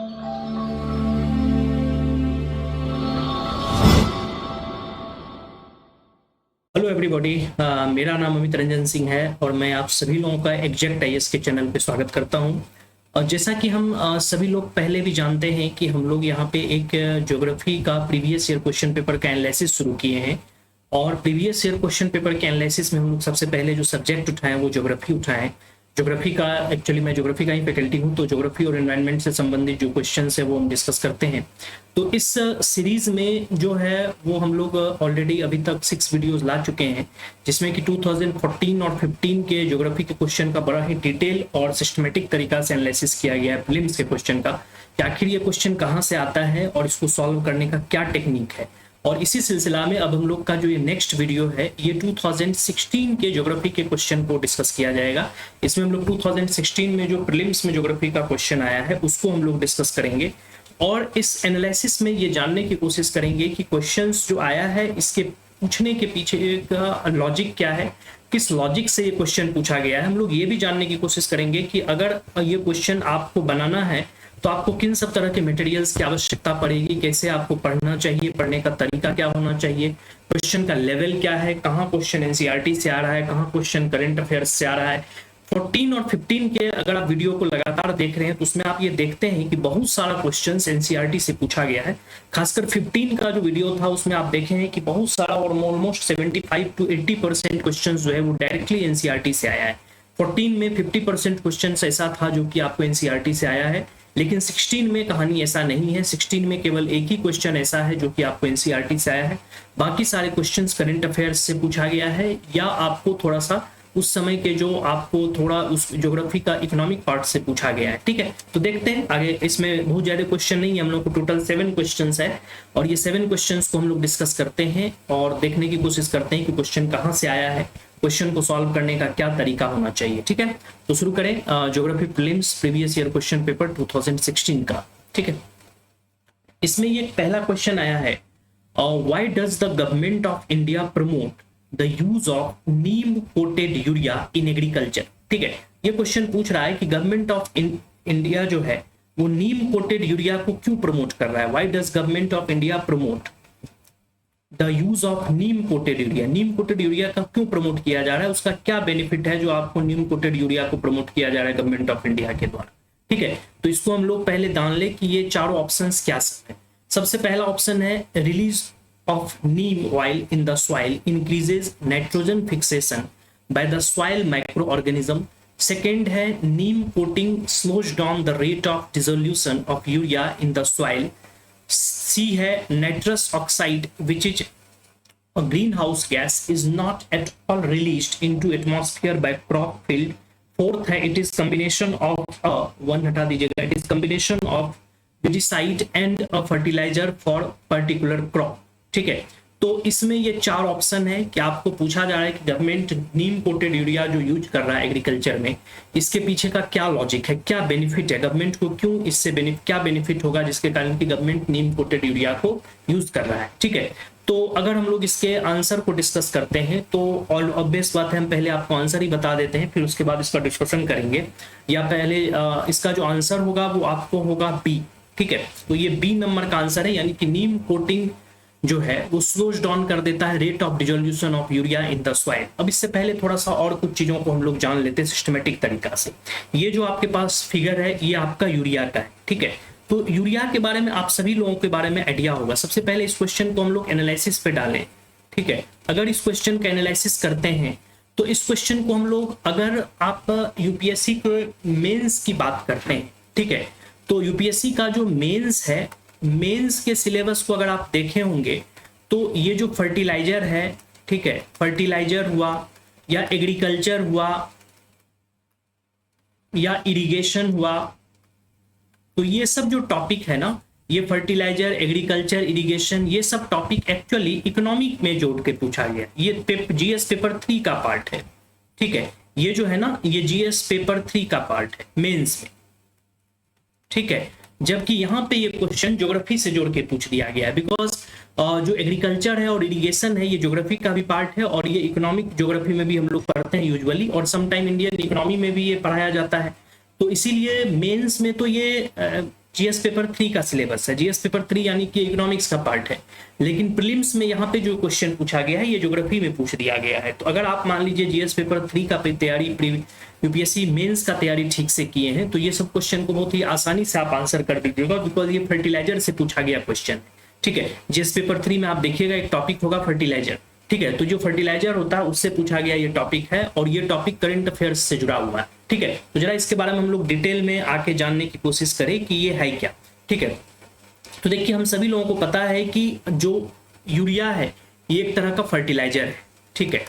Hello everybody, मेरा नाम अमित रंजन सिंह है और मैं आप सभी लोगों का एग्जैक्ट आईएएस के चैनल पे स्वागत करता हूं। और जैसा कि हम सभी लोग पहले भी जानते हैं कि हम लोग यहां पे एक ज्योग्राफी का प्रीवियस ईयर क्वेश्चन पेपर का एनालिसिस शुरू किए हैं। और प्रीवियस ईयर क्वेश्चन पेपर के एनालिसिस में हम लोग सबसे पहले जो सब्जेक्ट उठाएं वो ज्योग्राफी उठाएं। ज्योग्राफी का एक्चुअली मैं ज्योग्राफी का ही फैकल्टी हूँ, तो ज्योग्राफी और एनवायरनमेंट से संबंधित जो क्वेश्चंस है वो हम डिस्कस करते हैं। तो इस सीरीज में जो है वो हम लोग ऑलरेडी अभी तक 6 वीडियोस ला चुके हैं, जिसमें कि 2014 और 15 के ज्योग्राफी के क्वेश्चन का बड़ा ही डिटेल और सिस्टमेटिक तरीका से एनालिसिस किया गया है प्रीलिम्स के क्वेश्चन का, कि आखिर ये क्वेश्चन कहाँ से आता है और इसको सॉल्व करने का क्या टेक्निक है। और इसी सिलसिला में अब हम लोग का जो ये नेक्स्ट वीडियो है ये 2016 के ज्योग्राफी के क्वेश्चन को डिस्कस किया जाएगा। इसमें हम लोग 2016 में जो प्रीलिम्स में ज्योग्राफी का क्वेश्चन आया है उसको हम लोग डिस्कस करेंगे। और इस एनालिसिस में ये जानने की कोशिश करेंगे कि क्वेश्चंस जो आया है इसके पूछने के पीछे का लॉजिक क्या है, किस लॉजिक से ये क्वेश्चन पूछा गया है। हम लोग ये भी जानने की कोशिश करेंगे कि अगर ये क्वेश्चन आपको बनाना है तो आपको किन सब तरह के मटेरियल्स की आवश्यकता पड़ेगी, कैसे आपको पढ़ना चाहिए, पढ़ने का तरीका क्या होना चाहिए, क्वेश्चन का लेवल क्या है, कहाँ क्वेश्चन एनसीईआरटी से आ रहा है, कहाँ क्वेश्चन करंट अफेयर्स से आ रहा है। 14 और 15 के अगर आप वीडियो को लगातार देख रहे हैं तो उसमें आप ये देखते हैं कि बहुत सारा क्वेश्चंस एनसीईआरटी से पूछा गया है। खासकर 15 का जो वीडियो था उसमें आप देखे हैं कि बहुत सारा और ऑलमोस्ट 75 to 80% क्वेश्चंस जो है वो डायरेक्टली एनसीईआरटी से आया है। 14 में 50% क्वेश्चंस ऐसा था जो कि आपको एनसीईआरटी से आया है, लेकिन 16 में कहानी ऐसा नहीं है। 16 में केवल एक ही क्वेश्चन ऐसा है जो कि आपको एनसीईआरटी से आया है, बाकी सारे क्वेश्चंस करंट अफेयर्स से पूछा गया है या आपको थोड़ा सा उस समय के जो आपको थोड़ा उस ज्योग्राफी का इकोनॉमिक पार्ट से पूछा गया है। ठीक है, तो देखते हैं आगे। इसमें बहुत ज्यादा क्वेश्चन नहीं है, हम लोग को टोटल 7 क्वेश्चंस है और ये 7 क्वेश्चंस को हम लोग डिस्कस करते हैं और देखने की कोशिश करते हैं कि क्वेश्चन कहाँ से आया है, क्वेश्चन को सॉल्व करने का क्या तरीका होना चाहिए। ठीक है, तो शुरू करें geography prelims previous year question paper 2016 का। ठीक है, इसमें ये पहला क्वेश्चन आया है, why does the government of India promote the use of neem coated urea in agriculture. ठीक है, ये क्वेश्चन पूछ रहा है कि गवर्नमेंट ऑफ इंडिया जो है वो नीम कोटेड यूरिया को क्यों प्रमोट कर रहा है। Why does government of India promote the use of neem coated urea. Neem coated urea का क्यों प्रमोट किया जा रहा है, उसका क्या बेनिफिट है जो आपको नीम कोटेड यूरिया को प्रमोट किया जा रहा है गवर्नमेंट ऑफ इंडिया के द्वारा। ठीक है, तो इसको हम लोग पहले जान ले कि ये चारों ऑप्शंस क्या सब है। सबसे पहला ऑप्शन है release of neem oil in the soil increases nitrogen fixation by the soil microorganism. Second है neem coating slows down the rate of dissolution of urea in the soil. C है nitrous oxide which is a greenhouse gas is not at all released into atmosphere by crop field. Fourth है it is combination of one हटा दीजिएगा, it is combination of pesticide and a fertilizer for particular crop. ठीक है, तो इसमें ये 4 option है कि आपको पूछा जा रहा है कि गवर्नमेंट नीम कोटेड यूरिया जो यूज कर रहा है एग्रीकल्चर में, इसके पीछे का क्या लॉजिक है, क्या बेनिफिट है, गवर्नमेंट को क्यों इससे क्या बेनिफिट होगा जिसके कारण कि गवर्नमेंट नीम कोटेड यूरिया को यूज कर रहा है। ठीक है, तो अगर हम लोग इसके आंसर को डिस्कस करते हैं तो ऑब्वियस बात है, हम पहले आपको आंसर ही बता देते हैं फिर उसके बाद इसका डिस्कशन करेंगे। या पहले इसका जो आंसर होगा वो आपको होगा बी। ठीक है, तो ये बी नंबर का आंसर है, यानी कि नीम कोटिंग जो है वो स्लोज डाउन कर देता है rate of dissolution of urea in the soil. अब इससे पहले थोड़ा सा और कुछ चीजों को हम लोग जान लेते हैं सिस्टमेटिक तरीका से। ये जो आपके पास फिगर है ये आपका यूरिया का है। ठीक है, तो यूरिया के बारे में आप सभी लोगों के बारे में आइडिया होगा। सबसे पहले इस क्वेश्चन को हम लोग एनालिसिस पे डालें। ठीक है, अगर इस क्वेश्चन का एनालिसिस करते हैं तो इस क्वेश्चन को हम लोग, अगर आप यूपीएससी के मेंस की बात करते हैं, ठीक है, तो यूपीएससी का जो मेंस है, मेंस के सिलेबस को अगर आप देखे होंगे तो ये जो फर्टिलाइजर है, ठीक है, फर्टिलाइजर हुआ या एग्रीकल्चर हुआ या इरिगेशन हुआ, तो ये सब जो टॉपिक है ना, ये फर्टिलाइजर, एग्रीकल्चर, इरिगेशन, ये सब टॉपिक एक्चुअली इकोनॉमिक में जोड़ के पूछा गया। ये जीएस पेपर 3 का पार्ट है। ठीक है, ये जो है ना, ये जीएस पेपर 3 का पार्ट है मेंस में। ठीक है, जबकि यहाँ पे ये क्वेश्चन ज्योग्राफी से जोड़ के पूछ दिया गया है, बिकॉज जो एग्रीकल्चर है और इरिगेशन है ये ज्योग्राफी का भी पार्ट है और ये इकोनॉमिक ज्योग्राफी में भी हम लोग पढ़ते हैं यूजुअली, और समटाइम इंडियन इकोनॉमी में भी ये पढ़ाया जाता है। तो इसीलिए मेंस में तो ये जीएस पेपर 3 का सिलेबस है। जीएस पेपर 3 यानी कि इकोनॉमिक्स का पार्ट है, लेकिन प्रीलिम्स में यहाँ पे जो क्वेश्चन पूछा गया है ये ज्योग्राफी में पूछ दिया गया है। तो अगर आप मान लीजिए जीएस पेपर 3 का तैयारी, यूपीएससी मेंस का तैयारी ठीक से किए हैं, तो ये सब क्वेश्चन को बहुत ही आसानी से आप आंसर कर दीजिएगा, बिकॉज ये फर्टिलाइजर से पूछा गया क्वेश्चन है। ठीक है, जीएस पेपर 3 में आप देखिएगा एक टॉपिक होगा फर्टिलाइजर। ठीक है, तो जो फर्टिलाइजर होता है उससे पूछा गया ये टॉपिक है, और ये टॉपिक करंट अफेयर्स से जुड़ा हुआ है। ठीक है, तो जरा इसके बारे में हम लोग डिटेल में आके जानने की कोशिश करें कि ये है क्या। ठीक है, तो देखिए हम सभी लोगों को पता है कि जो यूरिया है ये एक तरह का फर्टिलाइजर है। ठीक है,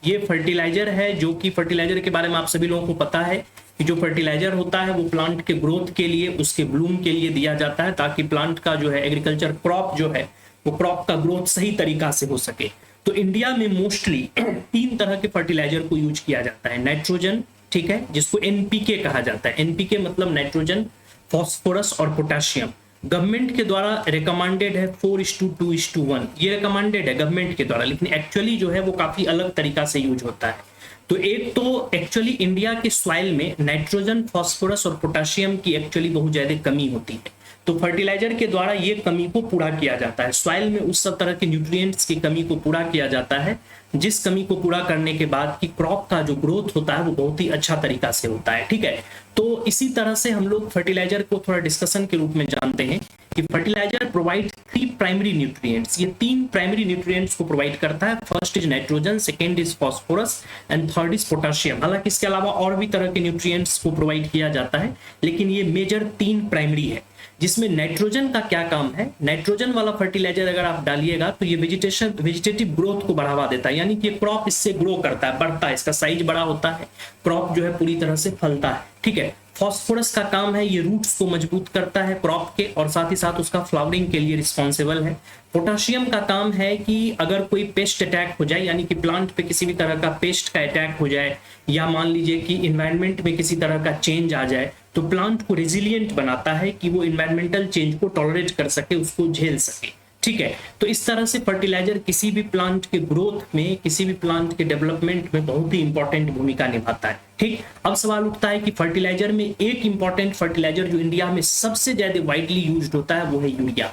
ये फर्टिलाइजर है, जो कि फर्टिलाइजर के बारे में आप सभी लोगों को पता है कि जो फर्टिलाइजर होता है वो प्लांट के ग्रोथ के लिए, उसके ब्लूम के लिए दिया जाता है, ताकि प्लांट का जो है एग्रीकल्चर क्रॉप जो है वो क्रॉप का ग्रोथ सही तरीका से हो सके। तो इंडिया में मोस्टली 3 तरह के फर्टिलाइजर को यूज किया जाता है। नाइट्रोजन, ठीक है, जिसको एनपीके कहा जाता है। एनपीके मतलब नाइट्रोजन, फॉस्फोरस और पोटेशियम। गवर्नमेंट के द्वारा रिकमेंडेड है 4:2:1, ये रिकमेंडेड है गवर्नमेंट के द्वारा, लेकिन एक्चुअली जो है वो काफी अलग तरीका से यूज होता है। तो एक तो एक्चुअली इंडिया के सॉइल में नाइट्रोजन, फॉस्फोरस और पोटेशियम की एक्चुअली बहुत ज्यादा कमी होती है, तो फर्टिलाइजर के द्वारा ये कमी को पूरा किया जाता है। सॉइल में उस सब तरह के न्यूट्रिएंट्स की कमी को पूरा किया जाता है, जिस कमी को पूरा करने के बाद की क्रॉप का जो ग्रोथ होता है वो बहुत ही अच्छा तरीका से होता है। ठीक है, तो इसी तरह से हम लोग फर्टिलाइजर को थोड़ा डिस्कशन के रूप में जानते हैं कि फर्टिलाइजर प्रोवाइड 3 प्राइमरी न्यूट्रिएंट्स। ये 3 प्राइमरी न्यूट्रिएंट्स को प्रोवाइड करता है। First is nitrogen, second is phosphorus and third is potassium. हालांकि इसके अलावा और भी तरह के न्यूट्रिएंट्स को प्रोवाइड किया जाता है, लेकिन ये मेजर 3 प्राइमरी है। जिसमें नाइट्रोजन का क्या काम है, नाइट्रोजन वाला फर्टिलाइजर अगर आप डालिएगा तो ये वेजिटेटिव ग्रोथ को बढ़ावा देता है, यानी कि क्रॉप इससे ग्रो करता है, बढ़ता है, इसका साइज बड़ा होता है, क्रॉप जो है पूरी तरह से फलता है। ठीक है, फॉस्फोरस का काम है ये रूट्स को मजबूत करता है क्रॉप के, और साथ ही साथ उसका फ्लावरिंग के लिए रिस्पॉन्सिबल है। पोटेशियम का काम है कि अगर कोई पेस्ट अटैक हो जाए, यानी कि प्लांट पे किसी भी तरह का पेस्ट का अटैक हो जाए, या मान लीजिए कि इन्वायरमेंट में किसी तरह का चेंज आ जाए, तो प्लांट को रेजिलिएंट बनाता है कि वो इन्वायरमेंटल चेंज को टॉलरेट कर सके, उसको झेल सके। ठीक है, तो इस तरह से फर्टिलाइजर किसी भी प्लांट के ग्रोथ में, किसी भी प्लांट के डेवलपमेंट में बहुत ही इंपॉर्टेंट भूमिका निभाता है। ठीक, अब सवाल उठता है कि फर्टिलाइजर में एक इंपॉर्टेंट फर्टिलाइजर जो इंडिया में सबसे ज्यादा वाइडली यूज्ड होता है वो है यूरिया।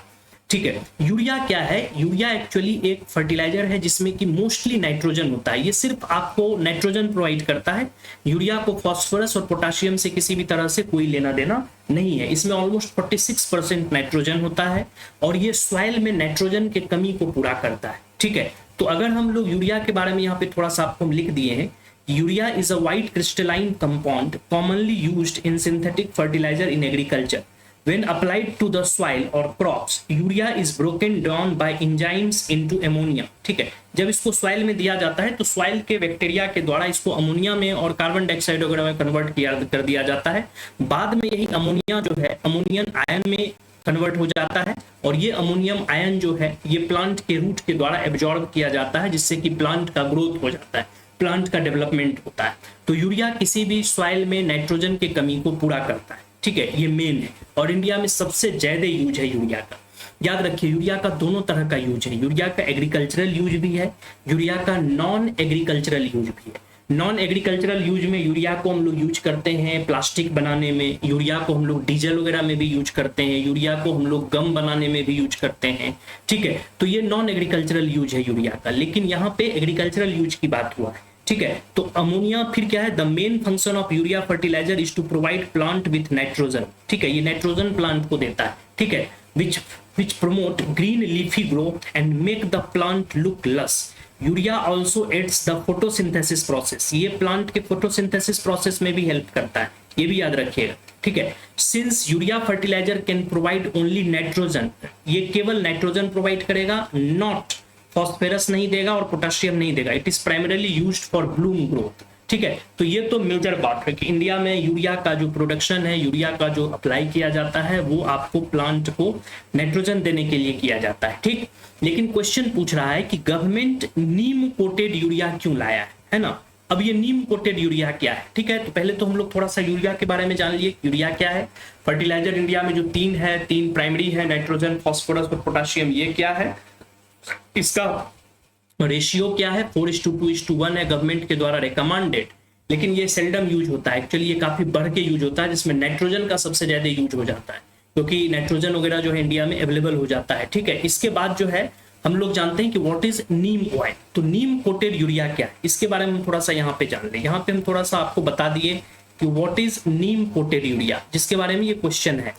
ठीक है, यूरिया क्या है? यूरिया एक्चुअली एक फर्टिलाइजर है जिसमें कि मोस्टली नाइट्रोजन होता है। ये सिर्फ आपको नाइट्रोजन प्रोवाइड करता है, यूरिया को फॉस्फोरस और पोटेशियम से किसी भी तरह से कोई लेना देना नहीं है। इसमें ऑलमोस्ट 46% नाइट्रोजन होता है, और ये सॉइल में नाइट्रोजन की कमी को पूरा करता है। ठीक है, तो अगर हम लोग यूरिया के बारे में यहाँ पे थोड़ा सा आपको हम लिख दिए हैं, urea is a white crystalline compound commonly used in synthetic fertiliser in agriculture. When applied to the soil or crops, urea is broken down by enzymes into ammonia. ठीक है, जब इसको सॉइल में दिया जाता है तो सॉइल के बैक्टीरिया के द्वारा इसको अमोनिया में और कार्बन डाइऑक्साइड वगैरह में कन्वर्ट कर दिया जाता है। बाद में यही अमोनिया जो है अमोनियम आयन में कन्वर्ट हो जाता है, और ये अमोनियम आयन जो है ये प्लांट के रूट के द्वारा एब्जॉर्ब किया जाता है, जिससे कि प्लांट का ग्रोथ हो जाता है, प्लांट का डेवलपमेंट होता है। तो यूरिया किसी भी सॉइल में नाइट्रोजन की कमी को पूरा करता है। ठीक है, ये मेन है, और इंडिया में सबसे ज्यादा यूज है यूरिया का। याद रखिए, यूरिया का दोनों तरह का यूज है। यूरिया का एग्रीकल्चरल यूज भी है, यूरिया का नॉन एग्रीकल्चरल यूज भी है। नॉन एग्रीकल्चरल यूज में यूरिया को हम लोग यूज करते हैं प्लास्टिक बनाने में, यूरिया को हम लोग डीजल वगैरह में भी यूज करते हैं, यूरिया को हम लोग गम बनाने में भी यूज करते हैं। ठीक है, तो ये नॉन एग्रीकल्चरल यूज है यूरिया का, लेकिन यहाँ पे एग्रीकल्चरल यूज की बात हुआ है। ठीक है, तो अमोनिया फिर क्या है? The main function of urea fertiliser is to provide plant with nitrogen. ठीक है, ये नाइट्रोजन प्लांट को देता है। ठीक है, which promote green leafy growth and make the plant look lush. Urea also aids the photosynthesis process, ये plant के फोटोसिंथेसिस प्रोसेस में भी हेल्प करता है, ये भी याद रखिएगा। ठीक है, since urea fertiliser can provide only nitrogen, ये केवल नाइट्रोजन प्रोवाइड करेगा, नॉट फॉस्फोरस नहीं देगा और पोटेशियम नहीं देगा। It is primarily used for bloom growth. ठीक है, तो ये तो मेजर बात है कि इंडिया में यूरिया का जो प्रोडक्शन है, यूरिया का जो अप्लाई किया जाता है वो आपको प्लांट को नाइट्रोजन देने के लिए किया जाता है। ठीक, लेकिन क्वेश्चन पूछ रहा है कि गवर्नमेंट नीम कोटेड यूरिया क्यों लाया है ना? अब ये नीम कोटेड यूरिया क्या है? ठीक है, तो पहले तो हम लोग थोड़ा सा यूरिया के बारे में जान लिए। यूरिया क्या है? फर्टिलाइजर इंडिया में जो 3 है, 3 प्राइमरी है, नाइट्रोजन, फॉस्फोरस और पोटेशियम, ये क्या है? इसका रेशियो क्या है? 4:2:1 है, गवर्नमेंट के द्वारा रिकमेंडेड, लेकिन ये सेल्डम यूज होता है। एक्चुअली ये काफी बढ़ के यूज होता है, जिसमें नाइट्रोजन का सबसे ज्यादा यूज हो जाता है। क्योंकि नाइट्रोजन वगैरह जो है इंडिया में अवेलेबल हो जाता है। ठीक है, इसके बाद जो है हम लोग जानते हैं कि व्हाट इज नीम ऑयल। तो नीम कोटेड यूरिया क्या है, इसके बारे में हम थोड़ा सा यहाँ पे जान लें। यहाँ पे हम थोड़ा सा आपको बता दिए कि what is Neem coated urea, जिसके बारे में ये क्वेश्चन है।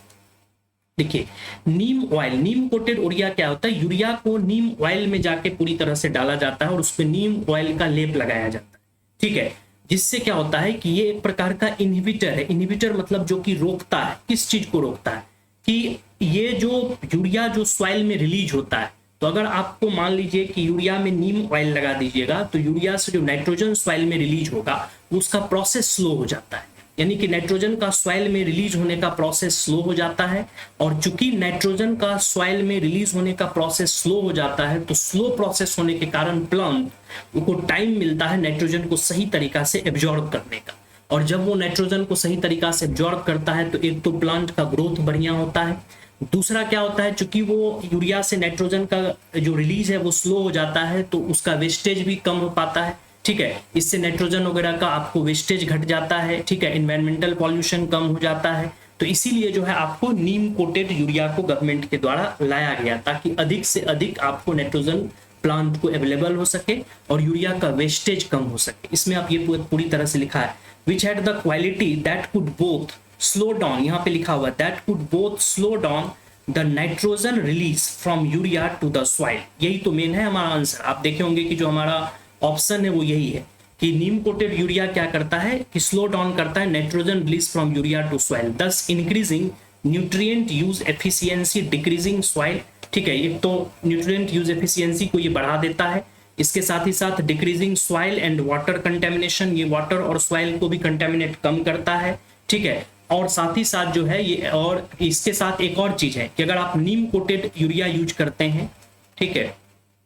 देखिए, नीम ऑयल, नीम कोटेड यूरिया क्या होता है, यूरिया को नीम ऑयल में जाके पूरी तरह से डाला जाता है और उसमें नीम ऑयल का लेप लगाया जाता है। ठीक है, जिससे क्या होता है कि ये एक प्रकार का इनहिबिटर है। इनहिबिटर मतलब जो कि रोकता है, किस चीज को रोकता है, कि ये जो यूरिया जो सॉइल में रिलीज होता है, तो अगर आपको मान लीजिए कि यूरिया में नीम ऑयल लगा दीजिएगा तो यूरिया से जो नाइट्रोजन सॉइल में रिलीज होगा उसका प्रोसेस स्लो हो जाता है। यानी कि नाइट्रोजन का सॉइल में रिलीज होने का प्रोसेस स्लो हो जाता है, और चूंकि नाइट्रोजन का सॉइल में रिलीज होने का प्रोसेस स्लो हो जाता है, तो स्लो प्रोसेस होने के कारण प्लांट को टाइम मिलता है नाइट्रोजन को सही तरीका से एब्जॉर्ब करने का। और जब वो नाइट्रोजन को सही तरीका से एब्जॉर्ब करता है तो एक तो प्लांट का ग्रोथ बढ़िया होता है, दूसरा क्या होता है, चूंकि वो यूरिया से नाइट्रोजन का जो रिलीज है वो स्लो हो जाता है तो उसका वेस्टेज भी कम हो पाता है। ठीक है, इससे नाइट्रोजन वगैरह का आपको वेस्टेज घट जाता है। ठीक है, इन्वायरमेंटल पॉल्यूशन कम हो जाता है। तो इसीलिए जो है आपको नीम कोटेड यूरिया को गवर्नमेंट के द्वारा लाया गया, ताकि अधिक से अधिक आपको नाइट्रोजन प्लांट को अवेलेबल हो सके और यूरिया का वेस्टेज कम हो सके। इसमें आप ये पूरी तरह से लिखा है, which had the quality that could both slow down, यहाँ पे लिखा हुआ that could both slow down the nitrogen release from urea to the soil. यही तो मेन है हमारा आंसर। आप देखे होंगे कि जो हमारा ऑप्शन है वो यही है कि नीम कोटेड यूरिया क्या करता है कि स्लो डाउन करता है nitrogen release from urea to soil, thus increasing nutrient use efficiency, decreasing soil. ठीक है, एक तो न्यूट्रिएंट यूज एफिशिएंसी को ये बढ़ा देता है, इसके साथ ही साथ decreasing soil and water contamination, ये वाटर और सॉइल को भी कंटेमिनेट कम करता है। ठीक है, और साथ ही साथ जो है ये, और इसके साथ एक और चीज है कि अगर आप नीम कोटेड यूरिया यूज करते हैं, ठीक है,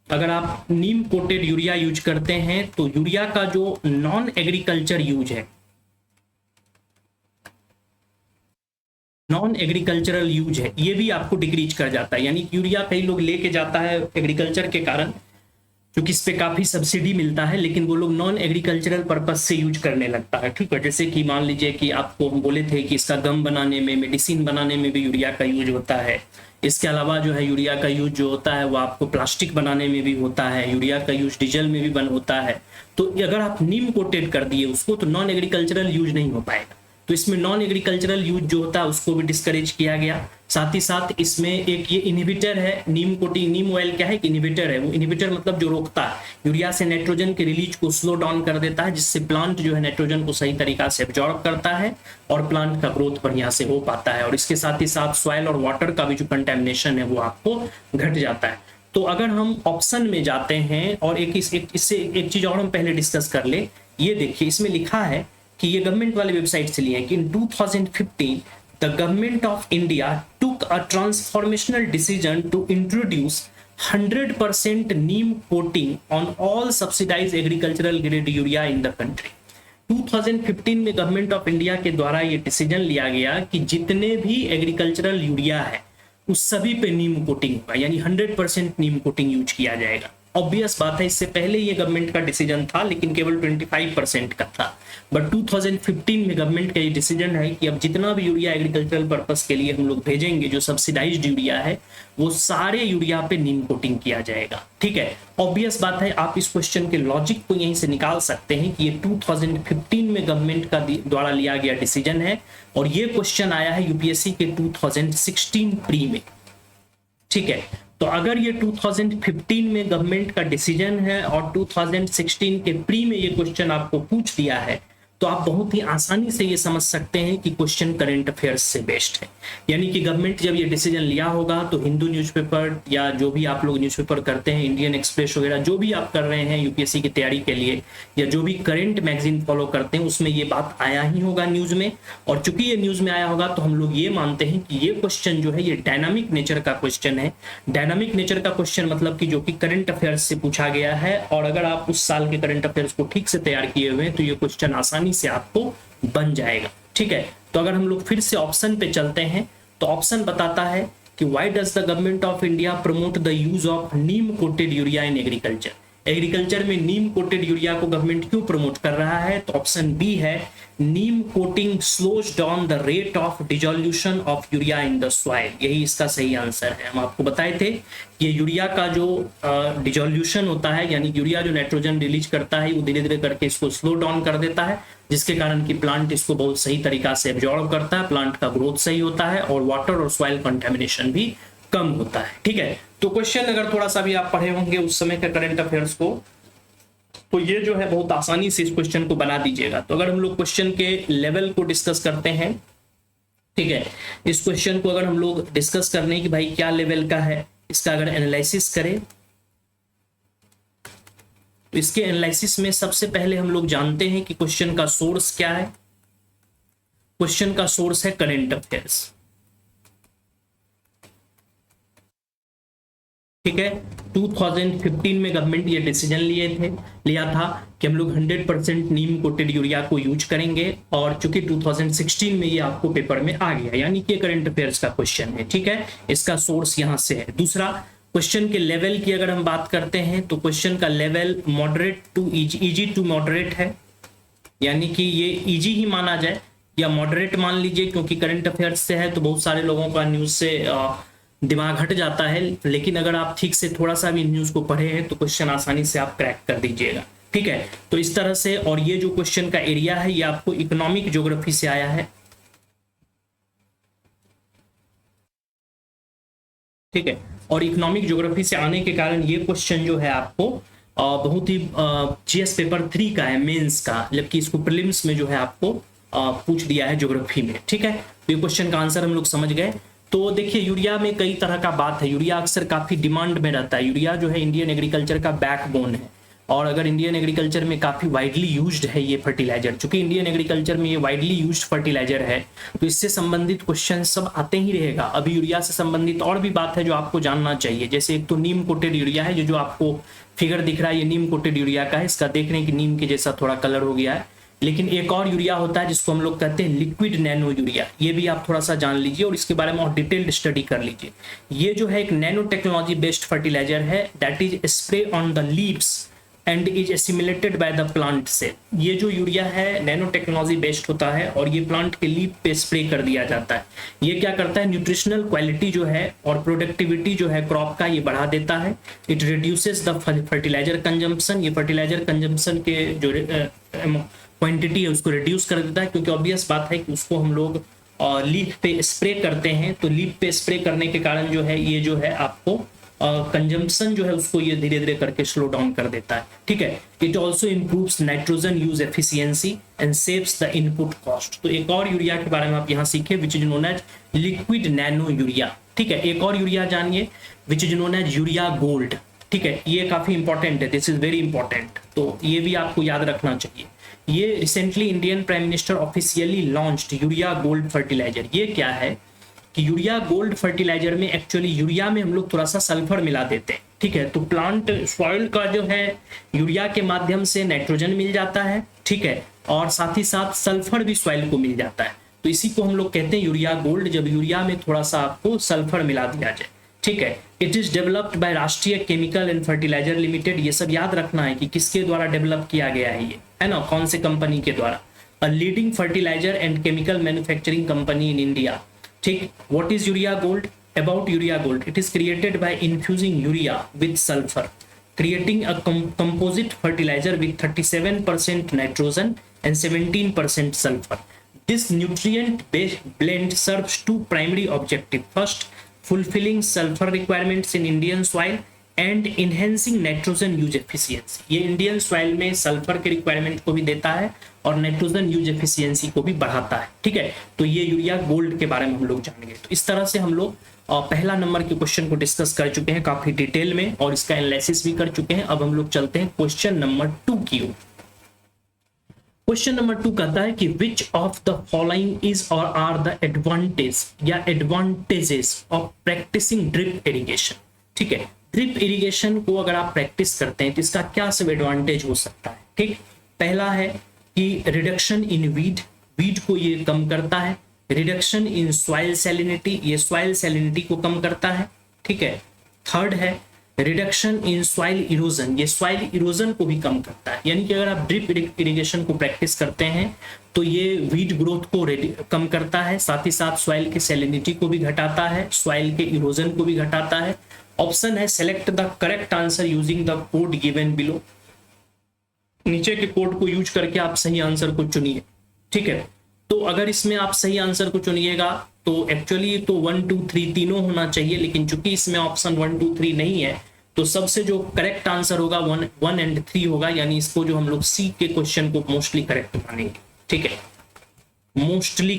अगर आप नीम कोटेड यूरिया यूज करते हैं तो यूरिया का जो नॉन एग्रीकल्चर यूज है, नॉन एग्रीकल्चरल यूज है, ये भी आपको डिक्रीज कर जाता है। यानी यूरिया कई लोग लेके जाता है एग्रीकल्चर के कारण, क्योंकि इस पे काफी सब्सिडी मिलता है, लेकिन वो लोग नॉन एग्रीकल्चरल पर्पज से यूज करने लगता है। ठीक है, जैसे कि मान लीजिए कि आपको हम बोले थे कि इसका गम बनाने में, मेडिसिन बनाने में भी यूरिया का यूज होता है। इसके अलावा जो है यूरिया का यूज जो होता है वो आपको प्लास्टिक बनाने में भी होता है, यूरिया का यूज डीजल में भी होता है। तो अगर आप नीम कोटेड कर दिए उसको तो नॉन एग्रीकल्चरल यूज नहीं हो पाएगा। तो इसमें नॉन एग्रीकल्चरल यूज जो होता है उसको भी डिस्करेज किया गया। साथ ही साथ इसमें एक ये इनहिबिटर है, नीम कोटिंग, नीम ऑयल क्या है, एक इनहिबिटर है। वो इनहिबिटर मतलब जो रोकता है यूरिया से नाइट्रोजन के रिलीज को, स्लो डाउन कर देता है, जिससे प्लांट जो है नाइट्रोजन को सही तरीका से एब्जॉर्ब करता है और प्लांट का ग्रोथ बढ़िया से हो पाता है। और इसके साथ ही साथ सॉइल और वाटर का भी जो कंटेमिनेशन है वो आपको घट जाता है। तो अगर हम ऑप्शन में जाते हैं और इससे एक चीज और हम पहले डिस्कस कर ले, ये देखिए इसमें लिखा है कि ये गवर्नमेंट वाले वेबसाइट से लिए हैं कि in 2015 the government of India took a transformational decision to introduce 100% neem coating on all subsidised agricultural grade urea in the country. 2015 में गवर्नमेंट ऑफ इंडिया के द्वारा ये डिसीजन लिया गया कि जितने भी एग्रीकल्चरल यूरिया है उस सभी पे नीम कोटिंग होगा, यानी 100% नीम कोटिंग यूज किया जाएगा। ऑब्वियस बात है, इससे पहले ये गवर्नमेंट का डिसीजन था लेकिन केवल 25% का था। बट 2015 में गवर्नमेंट का ये डिसीजन है कि अब जितना भी यूरिया एग्रीकल्चरल पर्पस के लिए हम लोग भेजेंगे, जो सब्सिडाइज्ड यूरिया है, वो सारे यूरिया पे नीम कोटिंग किया जाएगा। ठीक है, ऑब्वियस बात है, आप इस क्वेश्चन के लॉजिक को यहीं से निकाल सकते हैं कि ये 2015 में गवर्नमेंट का द्वारा लिया गया डिसीजन है और ये क्वेश्चन आया है यूपीएससी के 2016 प्री में। ठीक है, तो अगर ये 2015 में गवर्नमेंट का डिसीजन है और 2016 के प्री में ये क्वेश्चन आपको पूछ दिया है, तो आप बहुत ही आसानी से ये समझ सकते हैं कि क्वेश्चन करंट अफेयर्स से बेस्ड है। यानी कि गवर्नमेंट जब ये डिसीजन लिया होगा तो हिंदू न्यूज़पेपर या जो भी आप लोग न्यूज़पेपर करते हैं, इंडियन एक्सप्रेस वगैरह जो भी आप कर रहे हैं यूपीएससी की तैयारी के लिए, या जो भी करंट मैगजीन फॉलो करते हैं, उसमें ये बात आया ही होगा न्यूज में। और चूंकि ये न्यूज में आया होगा तो हम लोग ये मानते हैं कि ये क्वेश्चन जो है ये डायनामिक नेचर का क्वेश्चन है। डायनामिक नेचर का क्वेश्चन मतलब कि जो कि करंट अफेयर्स से पूछा गया है, और अगर आप उस साल के करंट अफेयर्स को ठीक से तैयार किए हुए हैं तो ये क्वेश्चन आसानी से आपको बन जाएगा। ठीक है, तो अगर हम लोग फिर से ऑप्शन पे चलते हैं तो ऑप्शन बताता है कि why does the government of India promote the use of neem coated urea in agriculture. Agriculture में नीम कोटेड यूरिया को गवर्नमेंट क्यों प्रमोट कर रहा है? तो ऑप्शन बी है neem coating slows down the rate of dissolution of urea in the soil, यही इसका सही आंसर है। हम आपको बताए थे कि यूरिया का जो डिजोल्यूशन होता है, यानी यूरिया जो नाइट्रोजन रिलीज करता है वो धीरे धीरे करके इसको स्लो डाउन कर देता है, जिसके कारण कि प्लांट इसको बहुत सही तरीका से एब्जॉर्ब करता है, प्लांट का ग्रोथ सही होता है और वाटर और सॉइल कंटेमिनेशन भी कम होता है। ठीक है, तो क्वेश्चन अगर थोड़ा सा भी आप पढ़े होंगे उस समय के करंट अफेयर्स को, तो ये जो है बहुत आसानी से इस क्वेश्चन को बना दीजिएगा। तो अगर हम लोग क्वेश्चन के लेवल को डिस्कस करते हैं, ठीक है, इस क्वेश्चन को अगर हम लोग डिस्कस करने की भाई क्या लेवल का है, इसका अगर एनालिसिस करें तो इसके एनालिसिस में सबसे पहले हम लोग जानते हैं कि क्वेश्चन का सोर्स क्या है। क्वेश्चन का सोर्स है करंट अफेयर्स। ठीक है, 2015 में गवर्नमेंट ये डिसीजन लिया था कि हम लोग 100% नीम कोटेड यूरिया को यूज करेंगे, और चूंकि 2016 में ये आपको पेपर में आ गया, यानी कि करंट अफेयर्स का क्वेश्चन है। ठीक है, इसका सोर्स यहां से है। दूसरा, क्वेश्चन के लेवल की अगर हम बात करते हैं तो क्वेश्चन का level moderate to easy to moderate है, यानी कि ये इजी ही माना जाए या मॉडरेट मान लीजिए, क्योंकि करंट अफेयर्स से है तो बहुत सारे लोगों का न्यूज से दिमाग हट जाता है, लेकिन अगर आप ठीक से थोड़ा सा भी न्यूज को पढ़े हैं तो क्वेश्चन आसानी से आप क्रैक कर दीजिएगा। ठीक है, तो इस तरह से, और ये जो क्वेश्चन का एरिया है ये आपको इकोनॉमिक ज्योग्राफी से आया है। ठीक है, और इकोनॉमिक ज्योग्राफी से आने के कारण ये क्वेश्चन जो है आपको बहुत ही जीएस पेपर 3 का है, मेंस का, जबकि इसको प्रीलिम्स में जो है आपको पूछ दिया है ज्योग्राफी में। ठीक है, तो ये क्वेश्चन का आंसर हम लोग समझ गए। तो देखिए, यूरिया में कई तरह का बात है, यूरिया अक्सर काफी डिमांड में रहता है। यूरिया जो है इंडियन एग्रीकल्चर का बैकबोन है, और अगर इंडियन एग्रीकल्चर में काफी वाइडली यूज्ड है ये फर्टिलाइजर, चूंकि इंडियन एग्रीकल्चर में ये वाइडली यूज्ड फर्टिलाइजर है, तो इससे संबंधित क्वेश्चन सब आते ही रहेगा। अभी यूरिया से संबंधित और भी बात है जो आपको जानना चाहिए, जैसे एक तो नीम कोटेड यूरिया है, जो आपको फिगर दिख रहा है ये नीम कोटेड यूरिया का है, इसका देख रहे हैं कि नीम के जैसा थोड़ा कलर हो गया है। लेकिन एक और यूरिया होता है जिसको हम लोग कहते हैं लिक्विड नैनो यूरिया, ये भी आप थोड़ा सा जान लीजिए और इसके बारे में और डिटेल्ड स्टडी कर लीजिए। ये जो है एक नैनो टेक्नोलॉजी बेस्ड फर्टिलाइजर है, that is spray on the leaves and is assimilated by the plant cell. ये जो यूरिया है नैनो टेक्नोलॉजी बेस्ड होता है और ये प्लांट के लीफ पे स्प्रे कर दिया जाता है। ये क्या करता है, न्यूट्रिशनल क्वालिटी जो है और प्रोडक्टिविटी जो है क्रॉप का ये बढ़ा देता है। It reduces the fertiliser consumption, ये फर्टिलाइजर कंजम्पशन के जो क्वांटिटी है उसको रिड्यूस कर देता है, क्योंकि ऑब्वियस बात है कि उसको हम लोग लीफ पे स्प्रे करते हैं, तो लीफ पे स्प्रे करने के कारण जो है ये जो है आपको कंजम्पशन जो है उसको ये धीरे धीरे करके स्लो डाउन कर देता है। ठीक है, it also improves nitrogen use efficiency and saves the input cost. तो एक और यूरिया के बारे में आप यहाँ सीखे, which is known as liquid nano urea. ठीक है, एक और यूरिया जानिए which is known as urea gold. ठीक है, ये काफी इंपॉर्टेंट है, दिस इज वेरी इंपॉर्टेंट, तो ये भी आपको याद रखना चाहिए। ये recently Indian prime minister officially launched urea gold fertiliser. ये क्या है कि यूरिया गोल्ड फर्टिलाइजर में एक्चुअली यूरिया में हम लोग थोड़ा सा सल्फर मिला देते हैं। ठीक है, तो प्लांट सॉइल का जो है यूरिया के माध्यम से नाइट्रोजन मिल जाता है। ठीक है, और साथ ही साथ सल्फर भी सॉइल को मिल जाता है, तो इसी को हम लोग कहते हैं यूरिया गोल्ड, जब यूरिया में थोड़ा सा आपको सल्फर मिला दिया जाए। ठीक है, इट इज डेवलप्ड बाय राष्ट्रीय केमिकल एंड फर्टिलाइजर लिमिटेड। ये सब याद रखना है कि किसके द्वारा डेवलप किया गया है, ये है ना, कौन से कंपनी के द्वारा। A leading fertiliser and chemical manufacturing company in India. ठीक, what is urea gold? About urea gold, it is created by infusing urea with sulphur, creating a composite fertilizer with 37% nitrogen and 17% sulfur. This nutrient-based blend serves two primary objectives. First, fulfilling sulfur requirements in Indian soil and enhancing nitrogen use efficiency. ये Indian soil में sulphur के requirement को भी देता है और nitrogen use efficiency को भी बढ़ाता है। ठीक है, तो ये यूरिया गोल्ड के बारे में हम लोग जानेंगे। तो इस तरह से हम लोग पहला नंबर के क्वेश्चन को डिस्कस कर चुके हैं काफी डिटेल में और इसका एनालिसिस भी कर चुके हैं। अब हम लोग चलते हैं क्वेश्चन नंबर 2 की ओर। क्वेश्चन नंबर 2 कहता है कि which of the following is और आर द एडवांटेज या advantages of practising drip irrigation. ठीक है, ड्रिप इरिगेशन को अगर आप प्रैक्टिस करते हैं तो इसका क्या सब एडवांटेज हो सकता है। ठीक, पहला है कि रिडक्शन इन वीड को ये कम करता है। रिडक्शन इन सॉइल सैलिनिटी, ये सॉइल सैलिनिटी को कम करता है। ठीक है, थर्ड है रिडक्शन इन सॉइल इरोजन, ये सॉइल इरोजन को भी कम करता है। यानी कि अगर आप ड्रिप इरिगेशन को प्रैक्टिस करते हैं तो ये वीड ग्रोथ को कम करता है, साथ ही साथ सॉइल के सैलिनिटी को भी घटाता है, सॉइल के इरोजन को भी घटाता है। ऑप्शन है select the correct answer using the code given below. नीचे के कोड को यूज करके आप सही आंसर को चुनिए। ठीक है, तो अगर इसमें आप सही आंसर को चुनिएगा तो एक्चुअली तो 1 2 3 तीनों होना चाहिए, लेकिन चूंकि इसमें ऑप्शन 1 2 3 नहीं है तो सबसे जो करेक्ट आंसर होगा 1 एंड 3 होगा। यानी इसको जो हम लोग सी के क्वेश्चन को मोस्टली करेक्ट मानेंगे। ठीक है, मोस्टली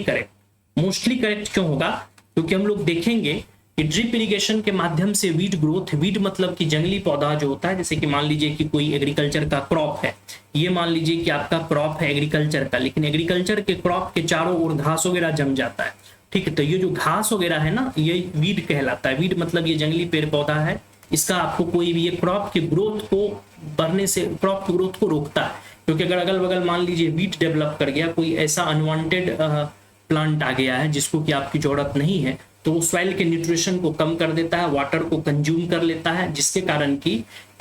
करेक्ट क्यों होगा? क्योंकि हम लोग देखेंगे कि ड्रिप इरिगेशन के माध्यम से वीड ग्रोथ, वीड मतलब कि जंगली पौधा जो होता है, जैसे कि मान लीजिए कि कोई एग्रीकल्चर का क्रॉप है, ये मान लीजिए कि आपका क्रॉप है एग्रीकल्चर का, लेकिन एग्रीकल्चर के क्रॉप के चारों ओर घास वगैरह जम जाता है। ठीक है, तो ये जो घास वगैरह है ना, ये वीड कहलाता है। वीड मतलब ये जंगली पेड़ पौधा है, इसका आपको कोई भी ये क्रॉप की ग्रोथ को बढ़ने से, क्रॉप की ग्रोथ को रोकता है। क्योंकि अगर अगल बगल मान लीजिए वीड डेवलप कर गया, कोई ऐसा अनवांटेड प्लांट आ गया है जिसको कि आपकी जरूरत नहीं है, तो वो सॉइल के न्यूट्रिशन को कम कर देता है, वाटर को कंज्यूम कर लेता है, जिसके कारण कि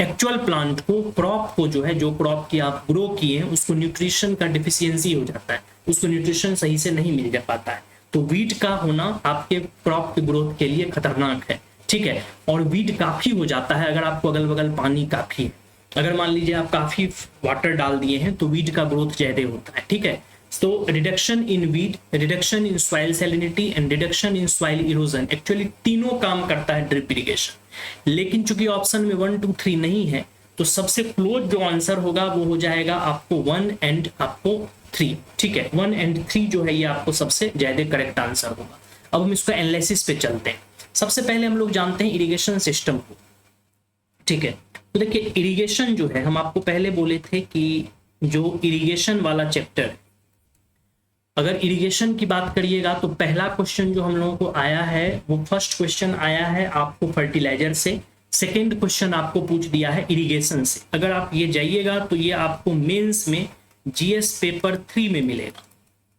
एक्चुअल प्लांट को, क्रॉप को जो है, जो क्रॉप की आप ग्रो किए हैं उसको न्यूट्रिशन का डिफिशियंसी हो जाता है, उसको न्यूट्रिशन सही से नहीं मिल जा पाता है। तो वीड का होना आपके क्रॉप की ग्रोथ के लिए खतरनाक है। ठीक है, और वीड काफी हो जाता है अगर आपको अगल बगल पानी काफी है। अगर मान लीजिए आप काफी वाटर डाल दिए हैं तो वीड का ग्रोथ ज्यादा होता है। ठीक है, तो reduction in weed, reduction in soil salinity and reduction in soil erosion, actually तीनों काम करता है ड्रिप इरिगेशन। लेकिन चूंकि ऑप्शन में 1 2 3 नहीं है तो सबसे क्लोज जो आंसर होगा वो हो जाएगा आपको 1 एंड आपको 3। ठीक है, 1 एंड 3 जो है ये आपको सबसे ज्यादा करेक्ट आंसर होगा। अब हम इसको एनालिसिस पे चलते हैं। सबसे पहले हम लोग जानते हैं इरिगेशन सिस्टम को। ठीक है, तो देखिए इरिगेशन जो है, हम आपको पहले बोले थे कि जो इरिगेशन वाला चैप्टर, अगर इरिगेशन की बात करिएगा तो पहला क्वेश्चन जो हम लोगों को आया है वो फर्स्ट क्वेश्चन आया है आपको फर्टिलाइजर से, सेकंड क्वेश्चन आपको पूछ दिया है इरिगेशन से। अगर आप ये जाइएगा तो ये आपको मेंस में जीएस पेपर 3 में मिलेगा।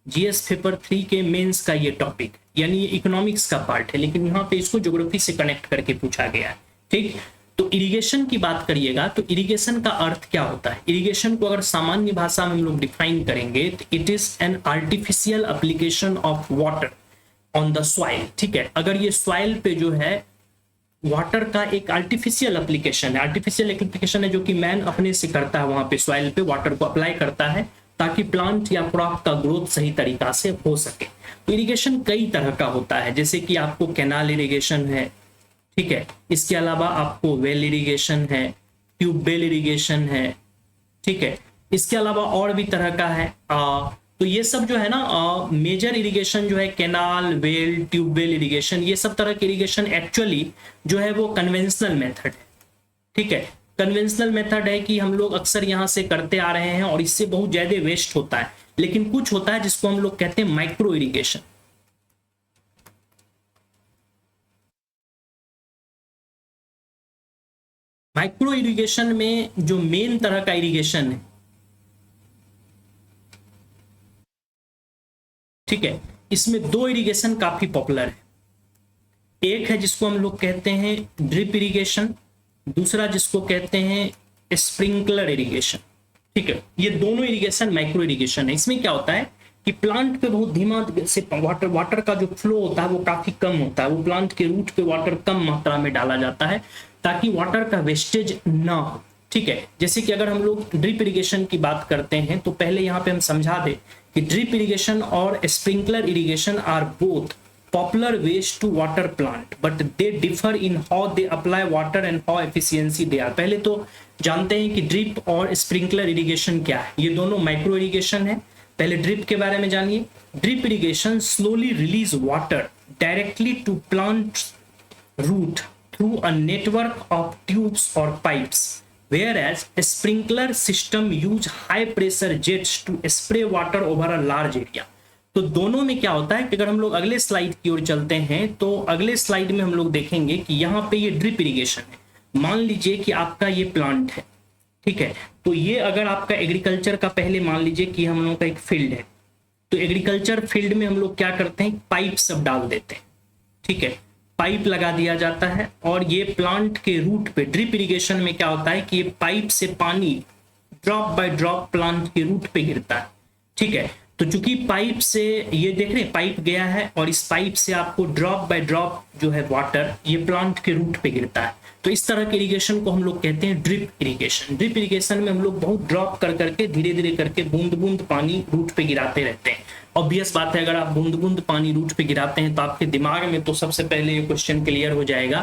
जीएस पेपर 3 के मेंस का ये टॉपिक, यानी ये इकोनॉमिक्स का पार्ट है, लेकिन यहाँ पे इसको ज्योग्राफी से कनेक्ट करके पूछा गया है। ठीक, तो इरिगेशन की बात करिएगा तो इरिगेशन का अर्थ क्या होता है? इरिगेशन को अगर सामान्य भाषा में हम लोग डिफाइन करेंगे तो it is an artificial application of water on the soil. ठीक है, अगर ये सॉइल पे जो है वाटर का एक आर्टिफिशियल एप्लीकेशन है, आर्टिफिशियल एप्लीकेशन है जो कि मैन अपने से करता है, वहां पे सॉइल पे वाटर को अप्लाई करता है ताकि प्लांट या क्रॉप का ग्रोथ सही तरीका से हो सके। तो इरिगेशन कई तरह का होता है, जैसे कि आपको कैनाल इरिगेशन है। ठीक है, इसके अलावा आपको वेल इरिगेशन है, ट्यूबवेल इरिगेशन है। ठीक है, इसके अलावा और भी तरह का है। तो ये सब जो है ना मेजर इरिगेशन जो है कैनाल, वेल, ट्यूबवेल इरिगेशन, ये सब तरह के इरिगेशन एक्चुअली जो है वो कन्वेंशनल मेथड है। ठीक है, कन्वेंशनल मेथड है कि हम लोग अक्सर यहाँ से करते आ रहे हैं और इससे बहुत ज्यादा वेस्ट होता है। लेकिन कुछ होता है जिसको हम लोग कहते हैं माइक्रो इरिगेशन। माइक्रो इरिगेशन में जो मेन तरह का इरिगेशन है, ठीक है, इसमें दो इरिगेशन काफी पॉपुलर है। एक है जिसको हम लोग कहते हैं ड्रिप इरिगेशन, दूसरा जिसको कहते हैं स्प्रिंकलर इरिगेशन। ठीक है, ये दोनों इरिगेशन माइक्रो इरिगेशन है। इसमें क्या होता है कि प्लांट पे बहुत धीमा से वाटर का जो फ्लो होता है वो काफी कम होता है, वो प्लांट के रूट पे वाटर कम मात्रा में डाला जाता है ताकि वाटर का वेस्टेज ना हो। ठीक है, जैसे कि अगर हम लोग ड्रिप इरिगेशन की बात करते हैं तो पहले यहाँ पे हम समझा दें कि ड्रिप इरिगेशन और sprinkler irrigation are both popular ways to water plant but they differ in how they apply water and how efficiency they are। पहले तो जानते हैं कि ड्रिप और स्प्रिंकलर इरिगेशन क्या है। ये दोनों माइक्रो इरिगेशन है। पहले ड्रिप के बारे में जानिए। Drip irrigation slowly release water directly to plant root through a network of tubes और pipes, whereas a sprinkler system use high pressure jets to spray water over a large area। तो दोनों में क्या होता है कि अगर हम लोग अगले स्लाइड की ओर चलते हैं तो अगले स्लाइड में हम लोग देखेंगे कि यहाँ पे ये ड्रिप इरिगेशन है। मान लीजिए कि आपका ये प्लांट है, ठीक है, तो ये अगर आपका एग्रीकल्चर का, पहले मान लीजिए कि हम लोगों का एक फील्ड है, तो एग्रीकल्चर फील्ड में हम लोग क्या करते हैं, पाइप सब डाल देते हैं। ठीक है, पाइप लगा दिया जाता है और ये प्लांट के रूट पे, ड्रिप इरिगेशन में क्या होता है कि ये पाइप से पानी ड्रॉप बाय ड्रॉप प्लांट के रूट पे गिरता है। ठीक है, तो चूंकि पाइप से, ये देख रहे हैं पाइप गया है और इस पाइप से आपको ड्रॉप बाय ड्रॉप जो है वाटर ये प्लांट के रूट पे गिरता है। तो इस तरह के इरिगेशन को हम लोग कहते हैं ड्रिप इरिगेशन। ड्रिप इरिगेशन में हम लोग बहुत ड्रॉप कर करके, धीरे धीरे करके बूंद बूंद पानी रूट पे गिराते रहते हैं। ऑब्वियस बात है, अगर आप बूंद बूंद पानी रूट पे गिराते हैं तो आपके दिमाग में तो सबसे पहले ये क्वेश्चन क्लियर हो जाएगा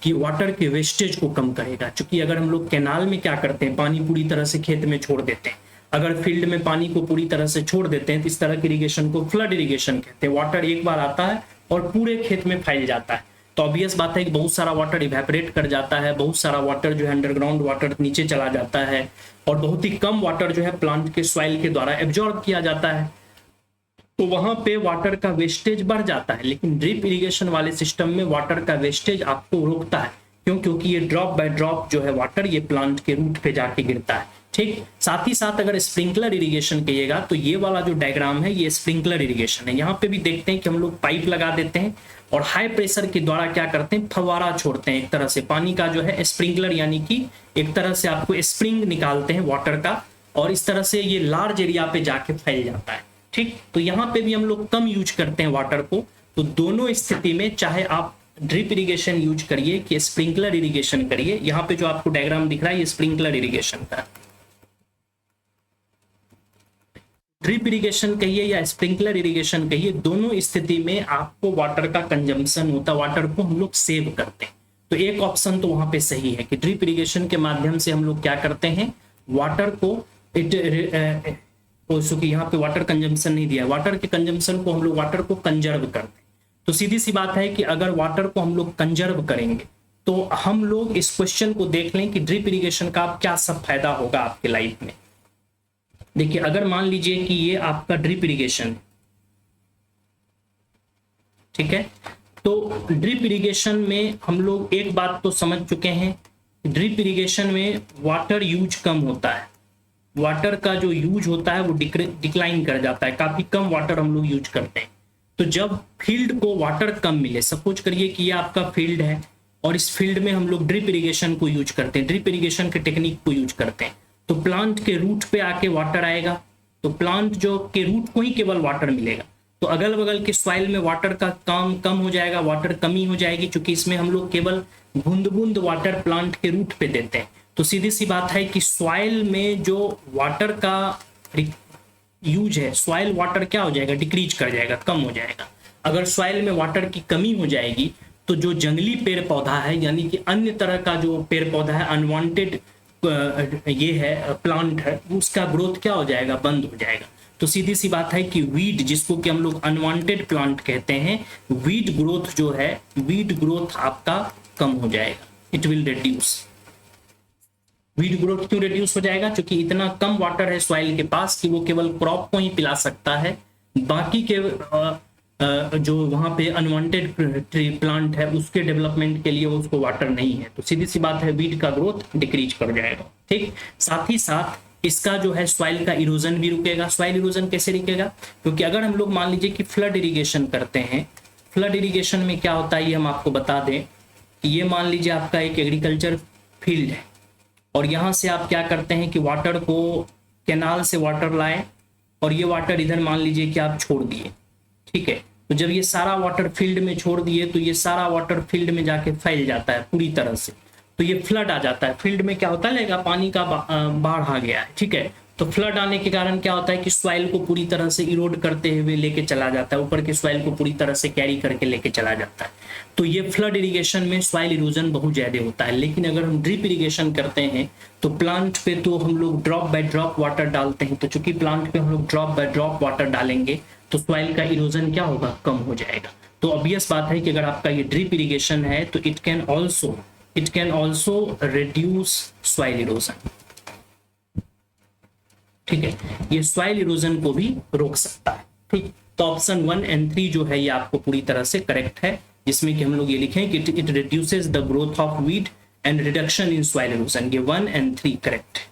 कि वाटर के वेस्टेज को कम करेगा। क्योंकि अगर हम लोग कैनाल में क्या करते हैं, पानी पूरी तरह से खेत में छोड़ देते हैं। अगर फील्ड में पानी को पूरी तरह से छोड़ देते हैं तो इस तरह के इरिगेशन को फ्लड इरिगेशन कहते हैं। वाटर एक बार आता है और पूरे खेत में फैल जाता है। तो ऑब्वियस बात है कि बहुत सारा वाटर इवेपोरेट कर जाता है, बहुत सारा वाटर जो है अंडरग्राउंड वाटर नीचे चला जाता है और बहुत ही कम वाटर जो है प्लांट के सॉइल के द्वारा एब्जॉर्ब किया जाता है। तो वहां पे वाटर का वेस्टेज बढ़ जाता है। लेकिन ड्रिप इरिगेशन वाले सिस्टम में वाटर का वेस्टेज आपको रोकता है। क्यों? क्योंकि ये ड्रॉप बाय ड्रॉप जो है वाटर ये प्लांट के रूट पे जाके गिरता है। ठीक, साथ ही साथ अगर स्प्रिंकलर इरिगेशन कहिएगा तो ये वाला जो डायग्राम है ये स्प्रिंकलर इरिगेशन है। यहाँ पे भी देखते हैं कि हम लोग पाइप लगा देते हैं और हाई प्रेशर के द्वारा क्या करते हैं, फव्वारा छोड़ते हैं। एक तरह से पानी का जो है स्प्रिंकलर, यानी कि एक तरह से आपको स्प्रिंग निकालते हैं वाटर का और इस तरह से ये लार्ज एरिया पे जाके फैल जाता है। ठीक, तो यहाँ पे भी हम लोग कम यूज करते हैं वाटर को। तो दोनों स्थिति में चाहे आप ड्रिप इरिगेशन यूज करिए कि स्प्रिंकलर इरिगेशन करिए, यहाँ पे जो आपको डायग्राम दिख रहा है ये स्प्रिंकलर इरिगेशन का। ड्रिप इरिगेशन कहिए या स्प्रिंकलर इरिगेशन कहिए, दोनों स्थिति में आपको वाटर का कंजम्पशन होता है, वाटर को हम लोग सेव करते हैं। तो एक ऑप्शन तो वहां पे सही है कि ड्रिप इरिगेशन के माध्यम से हम लोग क्या करते हैं, वाटर को यहाँ पे वाटर कंजम्पशन नहीं दिया, वाटर के कंजम्पशन को हम लोग वाटर को कंजर्व करते हैं। तो सीधी सी बात है कि अगर वाटर को हम लोग कंजर्व करेंगे तो हम लोग इस क्वेश्चन को देख लें कि ड्रिप इरिगेशन का क्या सब फायदा होगा आपके लाइफ में। देखिए, अगर मान लीजिए कि ये आपका ड्रिप इरिगेशन, ठीक है, तो ड्रिप इरिगेशन में हम लोग एक बात तो समझ चुके हैं, ड्रिप इरिगेशन में वाटर यूज कम होता है। वाटर का जो यूज होता है वो डिक्लाइन कर जाता है, काफी कम वाटर हम लोग यूज करते हैं। तो जब फील्ड को वाटर कम मिले, सपोज करिए कि ये आपका फील्ड है और इस फील्ड में हम लोग ड्रिप इरिगेशन को यूज करते हैं, ड्रिप इरिगेशन के टेक्निक को यूज करते हैं, तो प्लांट के रूट पे आके वाटर आएगा, तो प्लांट जो के रूट को ही केवल वाटर मिलेगा। तो अगल बगल के सॉइल में वाटर का काम कम हो जाएगा, वाटर कमी हो जाएगी, क्योंकि इसमें हम लोग केवल बूंद बूंद वाटर प्लांट के रूट पे देते हैं। तो सीधी सी बात है कि सॉइल में जो वाटर का यूज है, सॉइल वाटर क्या हो जाएगा, डिक्रीज कर जाएगा, कम हो जाएगा। अगर सॉइल में वाटर की कमी हो जाएगी तो जो जंगली पेड़ पौधा है, यानी कि अन्य तरह का जो पेड़ पौधा है, अनवांटेड ये है प्लांट है, उसका ग्रोथ क्या हो जाएगा, बंद हो जाएगा। तो सीधी सी बात है कि वीड, जिसको कि हम लोग अनवांटेड प्लांट कहते हैं, वीड ग्रोथ जो है, वीड ग्रोथ आपका कम हो जाएगा, it will reduce. Weed growth क्यों रिड्यूस हो जाएगा? क्योंकि इतना कम वाटर है सॉइल के पास कि वो केवल क्रॉप को ही पिला सकता है, बाकी के जो वहां पे अनवांटेड ट्री प्लांट है उसके डेवलपमेंट के लिए उसको वाटर नहीं है। तो सीधी सी बात है, वीड का ग्रोथ डिक्रीज कर जाएगा। ठीक, साथ ही साथ इसका जो है सॉइल का इरोजन भी रुकेगा। सॉइल इरोजन कैसे रुकेगा? क्योंकि अगर हम लोग मान लीजिए कि फ्लड इरिगेशन करते हैं, फ्लड इरिगेशन में क्या होता है ये हम आपको बता दें कि ये मान लीजिए आपका एक एग्रीकल्चर फील्ड है और यहाँ से आप क्या करते हैं कि वाटर को कैनाल से वाटर लाए और ये वाटर इधर मान लीजिए कि आप छोड़ दिए। ठीक है, तो जब ये सारा वाटर फील्ड में छोड़ दिए तो ये सारा वाटर फील्ड में जाके फैल जाता है पूरी तरह से, तो ये फ्लड आ जाता है। फील्ड में क्या होता है, लेगा पानी का बाढ़ आ गया है। ठीक है, तो फ्लड आने के कारण क्या होता है कि सॉइल को पूरी तरह से इरोड करते हुए लेके चला जाता है, ऊपर के सॉइल को पूरी तरह से कैरी करके लेके चला जाता है। तो ये फ्लड इरिगेशन में सॉइल इरोजन बहुत ज्यादा होता है। लेकिन अगर हम ड्रिप इरिगेशन करते हैं तो प्लांट पे तो हम लोग ड्रॉप बाय ड्रॉप वाटर डालते हैं, तो चूंकि प्लांट पे हम लोग ड्रॉप बाय ड्रॉप वाटर डालेंगे तो सॉइल का इरोजन क्या होगा, कम हो जाएगा। तो ऑब्वियस बात है कि अगर आपका ये ड्रिप इरिगेशन है तो it can also reduce soil erosion. ठीक है, ये सॉइल इरोजन को भी रोक सकता है। ठीक, तो ऑप्शन 1 and 3 जो है ये आपको पूरी तरह से करेक्ट है, जिसमें कि हम लोग ये लिखें कि it reduces the growth of weed and reduction in soil erosion. ये 1 and 3 करेक्ट है।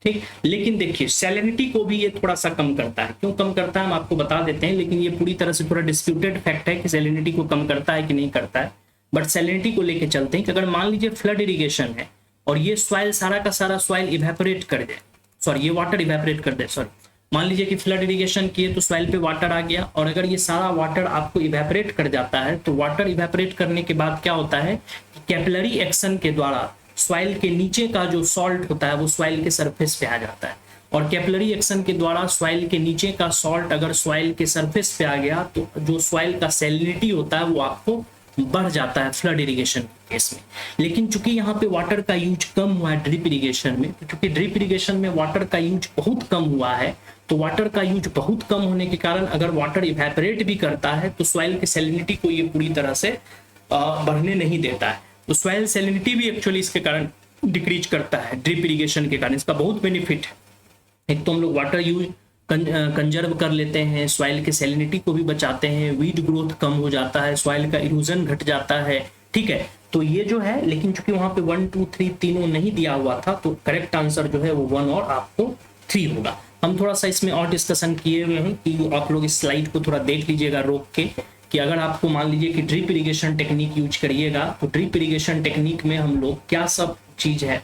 ठीक, लेकिन देखिए सैलिनिटी को भी ये थोड़ा सा कम करता है। क्यों कम करता है हम आपको बता देते हैं, लेकिन ये पूरी तरह से थोड़ा डिस्प्यूटेड फैक्ट है कि सैलिनिटी को कम करता है कि नहीं करता है। बट सैलिनिटी को लेके चलते हैं कि अगर मान लीजिए फ्लड इरिगेशन है और ये सॉइल सारा का सारा सॉइल इवेपोरेट कर दे, सॉरी ये वाटर इवेपोरेट कर दे, सॉरी मान लीजिए कि फ्लड इरिगेशन किए तो सॉइल पे वाटर आ गया, और अगर ये सारा वाटर आपको इवेपोरेट कर जाता है तो वाटर इवेपोरेट करने के बाद क्या होता है कि कैपिलरी एक्शन के द्वारा सॉइल के नीचे का जो सॉल्ट होता है वो सॉइल के सरफेस पे आ जाता है, और कैपिलरी एक्शन के द्वारा सॉइल के नीचे का सॉल्ट अगर सॉइल के सरफेस पे आ गया तो जो सॉइल का सैलिनिटी होता है वो आपको बढ़ जाता है फ्लड इरिगेशन केस में। लेकिन चूंकि यहाँ पे वाटर का यूज कम हुआ है ड्रिप इरिगेशन में, क्योंकि ड्रिप इरिगेशन में वाटर का यूज बहुत कम हुआ है, तो वाटर का यूज बहुत कम होने के कारण अगर वाटर इवेपोरेट भी करता है तो सॉइल की सैलिनिटी को ये पूरी तरह से बढ़ने नहीं देता है। तो सॉइल सैलिनिटी भी एक्चुअली इसके कारण डिक्रीज करता है ड्रिप इरिगेशन के कारण। इसका बहुत बेनिफिट है, एक तो हम लोग वाटर यूज कंजर्व कर लेते हैं, सॉइल के सैलिनिटी को भी बचाते हैं, वीड ग्रोथ कम हो जाता है, सॉइल का इरोजन घट जाता है, ठीक है। तो ये जो है, लेकिन चूंकि वहां पे 1 2 3 तीनों नहीं दिया हुआ था तो करेक्ट आंसर जो है वो 1 और आपको 3 होगा। हम थोड़ा सा इसमें और डिस्कशन किए हुए हैं कि आप लोग इस स्लाइड को थोड़ा देख लीजिएगा रोक के, कि अगर आपको मान लीजिए कि ड्रिप इरिगेशन टेक्निक यूज करिएगा तो ड्रिप इरिगेशन टेक्निक में हम लोग क्या सब चीज है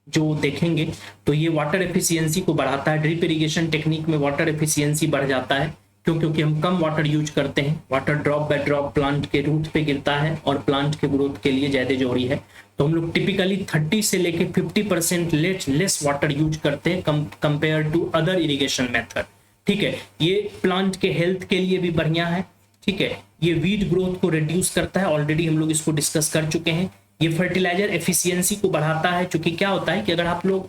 जो देखेंगे। तो ये वाटर एफिशिएंसी को बढ़ाता है, ड्रिप इरिगेशन टेक्निक में वाटर एफिशिएंसी बढ़ जाता है, क्योंकि हम कम वाटर यूज करते हैं, water drop by drop plant के रूट पे गिरता है और प्लांट के ग्रोथ के लिए ज्यादा जरूरी है। तो हम लोग टिपिकली 30 से लेके 50% लेस वाटर यूज करते हैं compare to other irrigation method, ठीक है। ये प्लांट के हेल्थ के लिए भी बढ़िया है, ठीक है। ये वीड ग्रोथ को रिड्यूस करता है, ऑलरेडी हम लोग इसको डिस्कस कर चुके हैं। ये फर्टिलाइजर एफिशिएंसी को बढ़ाता है, क्योंकि क्या होता है कि अगर आप लोग